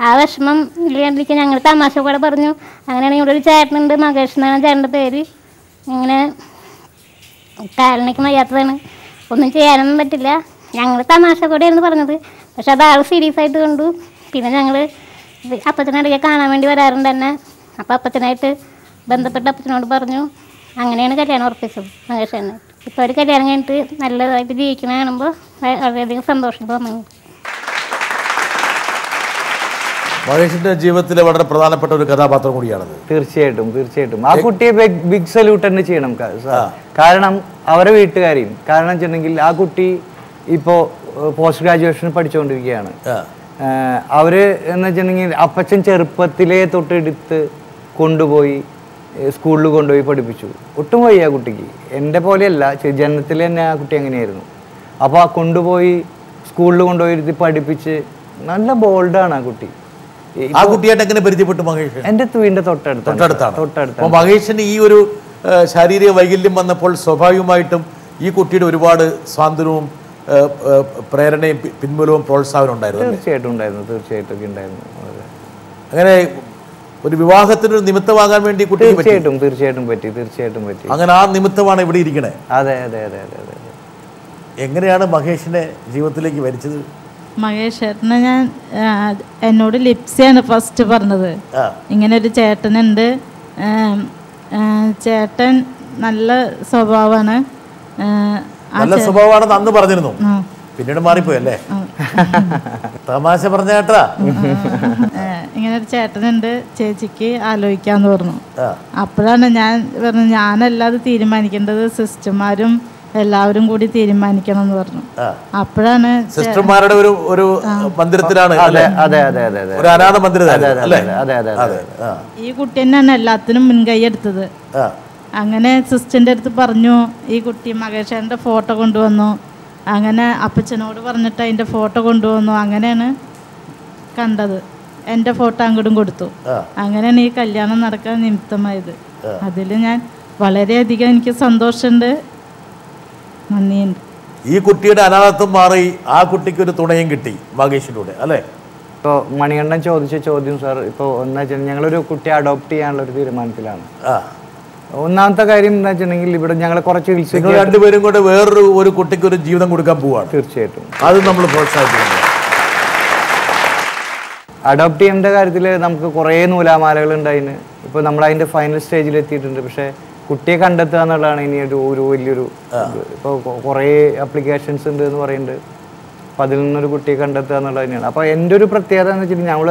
ആ വിഷമം ഇല്ലാണ്ടിരിക്കാൻ ഞങ്ങൾ തമാശ കൂടെ പറഞ്ഞു. അങ്ങനെയാണെങ്കിൽ ഇവിടെ ഒരു ചേട്ടനുണ്ട്, മഹേഷ് എന്നാണ് ചേട്ടൻ്റെ പേര്. ഇങ്ങനെ കാലിനൊക്കെ വയ്യാത്തതാണ്, ഒന്നും ചെയ്യാനൊന്നും പറ്റില്ല. ഞങ്ങൾ തമാശ കൂടെയായിരുന്നു പറഞ്ഞത്, പക്ഷെ അത് ആൾ സീരിയസ് ആയിട്ട് കണ്ടു. പിന്നെ ഞങ്ങൾ അപ്പച്ചനടിക്കെ കാണാൻ വേണ്ടി വരാറുണ്ട് തന്നെ. അപ്പോൾ അപ്പച്ചനായിട്ട് ബന്ധപ്പെട്ട അപ്പച്ചനോട് പറഞ്ഞു. അങ്ങനെയാണ് കല്യാണം ഉറപ്പിച്ചത് മഹേഷ് തന്നെ. ഇപ്പോൾ ഒരു കല്യാണം കഴിഞ്ഞിട്ട് നല്ലതായിട്ട് ജീവിക്കണ കാണുമ്പോൾ വളരെയധികം സന്തോഷം തോന്നുന്നു. മഹേഷിന്റെ ജീവിതത്തിലെ വളരെ പ്രധാനപ്പെട്ട ഒരു കഥാപാത്രം കൂടിയാണത്. തീർച്ചയായിട്ടും. ആ കുട്ടിയെ ബിഗ് സല്യൂട്ട് തന്നെ ചെയ്യണം. കാരണം അവരെ വീട്ടുകാരെയും, കാരണം വെച്ചിട്ടുണ്ടെങ്കിൽ ആ കുട്ടി ഇപ്പോൾ പോസ്റ്റ് ഗ്രാജുവേഷൻ പഠിച്ചുകൊണ്ടിരിക്കുകയാണ്. അവര് എന്ന് വെച്ചിട്ടുണ്ടെങ്കിൽ അപ്പച്ചൻ ചെറുപ്പത്തിലേ തൊട്ടെടുത്ത് കൊണ്ടുപോയി സ്കൂളിൽ കൊണ്ടുപോയി പഠിപ്പിച്ചു. ഒട്ടും വയ്യ ആ കുട്ടിക്ക്, എൻ്റെ പോലെയല്ല, ജനനത്തിൽ തന്നെ ആ കുട്ടി അങ്ങനെയായിരുന്നു. അപ്പോൾ ആ കൊണ്ടുപോയി സ്കൂളിൽ കൊണ്ടുപോയി ഇരുത്തി പഠിപ്പിച്ച് നല്ല ബോൾഡാണ് ആ കുട്ടി. ആ കുട്ടിയായിട്ട് എങ്ങനെ പരിചയപ്പെട്ടു മഹേഷ്? എൻ്റെ വീടിൻ്റെ തൊട്ടടുത്താണ്. മഹേഷിന് ഈ ഒരു ശാരീരിക വൈകല്യം വന്നപ്പോൾ സ്വാഭാവികമായിട്ടും ഈ കുട്ടിയുടെ ഒരുപാട് സ്വാതന്ത്ര്യവും പ്രേരണയും പിൻബലവും പ്രോത്സാഹനം ഉണ്ടായിരുന്നു. തീർച്ചയായിട്ടും ഉണ്ടായിരുന്നു. അങ്ങനെ ഒരു വിവാഹത്തിന് നിമിത്തമാകാൻ വേണ്ടി തീർച്ചയായിട്ടും പറ്റി. അങ്ങനെ ആ നിമിത്തമാണ് ഇവിടെ ഇരിക്കണേ. അതെ. എങ്ങനെയാണ് മഹേഷിനെ ജീവിതത്തിലേക്ക് വരിച്ചത്? മഹേഷ് ചേട്ടനെ എന്നോട് ലിപ്സിയാണ് ഫസ്റ്റ് പറഞ്ഞത്. ഇങ്ങനെ ഒരു ചേട്ടനുണ്ട്, ചേട്ടൻ നല്ല സ്വഭാവമാണ്. നല്ല സ്വഭാവമാണെന്ന് അന്ന് പറഞ്ഞിരുന്നു, പിന്നീട് മാറിപ്പോയല്ലേ? തമാശ പറഞ്ഞ ചേട്ടാ, ഇങ്ങനെ ഒരു ചേട്ടനുണ്ട്, ചേച്ചിക്ക് ആലോചിക്കാന്ന് പറഞ്ഞു. അപ്പോഴാണ് ഞാൻ പറഞ്ഞു, ഞാനല്ലാതെ തീരുമാനിക്കേണ്ടത് സിസ്റ്റർമാരും എല്ലാവരും കൂടി തീരുമാനിക്കണം എന്ന് പറഞ്ഞു. അപ്പോഴാണ് സിസ്റ്റർമാരുടെ ഒരു മന്ദിരത്തിലാണ്, ഒരു അനാഥ മന്ദിരം. ഈ കുട്ടി തന്നെയാണ് എല്ലാത്തിനും മുൻകൈ എടുത്തത്. അങ്ങനെ സിസ്റ്ററിൻ്റെ അടുത്ത് പറഞ്ഞു, ഈ കുട്ടി മഹേഷേട്ടൻ്റെ ഫോട്ടോ കൊണ്ടുവന്നു. അങ്ങനെ അപ്പച്ചനോട് പറഞ്ഞിട്ട് അതിൻ്റെ ഫോട്ടോ കൊണ്ടുവന്നു. അങ്ങനെയാണ് കണ്ടത്. എൻ്റെ ഫോട്ടോ അങ്ങോട്ടും കൊടുത്തു. അങ്ങനെയാണ് ഈ കല്യാണം നടക്കാൻ നിമിത്തമായത്. അതിൽ ഞാൻ വളരെയധികം എനിക്ക് സന്തോഷമുണ്ട്, നന്ദിയുണ്ട്. ഈ കുട്ടിയുടെ അനാഥത്വം മാറി ആ കുട്ടിക്ക് ഒരു തുണയും കിട്ടി മഹേഷിലൂടെ, അല്ലേ? ഇപ്പോൾ മണികണ്ഠൻ ചോദിച്ച ചോദ്യം സാർ, ഇപ്പോൾ എന്താ വെച്ചാൽ ഞങ്ങളൊരു കുട്ടിയെ അഡോപ്റ്റ് ചെയ്യാനുള്ള ഒരു തീരുമാനത്തിലാണ്. ഒന്നാമത്തെ കാര്യം എന്താ വെച്ചിട്ടുണ്ടെങ്കിൽ ഇവിടെ ഞങ്ങൾ കുറച്ച് നിങ്ങൾ രണ്ടുപേരും കൂടെ വേറൊരു കുട്ടിക്ക് ഒരു ജീവിതം കൊടുക്കാൻ പോവാണ്. തീർച്ചയായിട്ടും അത് നമ്മൾ പ്രോത്സാഹിപ്പിക്കുന്നു. അഡോപ്റ്റ് ചെയ്യുന്ന കാര്യത്തിൽ നമുക്ക് കുറേ നൂലാമാലകൾ ഉണ്ടായിന്. ഇപ്പോൾ നമ്മൾ അതിൻ്റെ ഫൈനൽ സ്റ്റേജിൽ എത്തിയിട്ടുണ്ട്. പക്ഷേ കുട്ടിയെ കണ്ടെത്തുക എന്നുള്ളതാണ് ഇനി ഒരു വലിയൊരു ഇപ്പോൾ കുറേ ആപ്ലിക്കേഷൻസ് ഉണ്ട് എന്ന് പറയുന്നുണ്ട്. അപ്പോൾ അതിൽ നിന്നൊരു കുട്ടിയെ കണ്ടെത്തുക എന്നുള്ളത് തന്നെയാണ്. അപ്പോൾ എൻ്റെ ഒരു പ്രത്യേകത എന്ന് വെച്ചിട്ടുണ്ടെങ്കിൽ ഞങ്ങൾ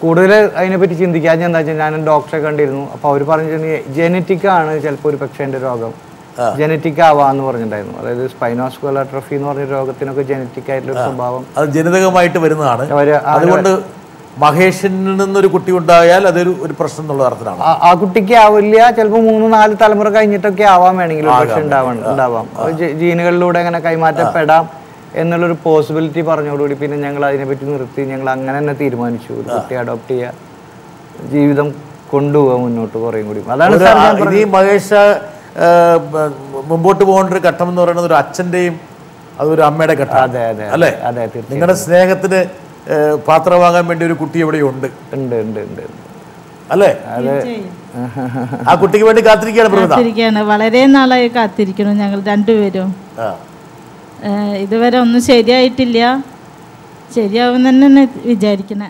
കൂടുതൽ അതിനെപ്പറ്റി ചിന്തിക്കാതെ എന്താ വെച്ചാൽ ഞാൻ ഡോക്ടറെ കണ്ടിരുന്നു. അപ്പോൾ അവർ പറഞ്ഞിട്ടുണ്ടെങ്കിൽ ജെനറ്റിക് ആണ് ചിലപ്പോൾ ഒരു പക്ഷേ എൻ്റെ രോഗം ജെനറ്റിക് ആവാന്ന് പറഞ്ഞിട്ടുണ്ടായിരുന്നു. അതായത് സ്പൈനോസ്കുലർ അട്രോഫി എന്ന് പറഞ്ഞ രോഗത്തിനൊക്കെ ജെനറ്റിക് ആയിട്ടുള്ള സ്വഭാവം അത് ജനിതകമായിട്ട് വരുന്നതാണ്. അതുകൊണ്ട് മഹേഷിൽ നിന്നൊരു കുട്ടി ഉണ്ടായാൽ അതൊരു പ്രശ്നം എന്നുള്ള അർത്ഥത്തിലാണ്. ആ കുട്ടിക്ക് ആവില്ല, ചിലപ്പോൾ 3-4 തലമുറ കഴിഞ്ഞിട്ടൊക്കെ ആവാൻ വേണമെങ്കിൽ പക്ഷെ ഉണ്ടാവാം. ജീനുകളിലൂടെ അങ്ങനെ കൈമാറ്റപ്പെടാം എന്നുള്ളൊരു പോസിബിലിറ്റി പറഞ്ഞോടുകൂടി പിന്നെ ഞങ്ങൾ അതിനെപ്പറ്റി നിർത്തി. ഞങ്ങൾ അങ്ങനെ തന്നെ തീരുമാനിച്ചു ഒരു കുട്ടിയെ അഡോപ്റ്റ് ചെയ്യുക, ജീവിതം കൊണ്ടുപോകാൻ മുന്നോട്ട് കുറേയും കൂടി. അതാണ് ഈ മഹേഷ് മുമ്പോട്ട് പോകേണ്ട ഒരു ഘട്ടം എന്ന് പറയുന്നത് ഒരു അച്ഛൻ്റെയും അതൊരു അമ്മയുടെ ഘട്ടം. അതെ അതെ അല്ലേ? അതെ. നിങ്ങളുടെ സ്നേഹത്തിന് പാത്രമാകാൻ വേണ്ടി ഒരു കുട്ടി ഇവിടെ ഉണ്ട് അല്ലേ? ആ കുട്ടിക്ക് വേണ്ടി കാത്തിരിക്കുകയാണ്. വളരെ നാളായി കാത്തിരിക്കണം ഞങ്ങൾ രണ്ടുപേരും. ഇതുവരെ ഒന്നും ശരിയായിട്ടില്ല, ശരിയാവും തന്നെ വിചാരിക്കണേ.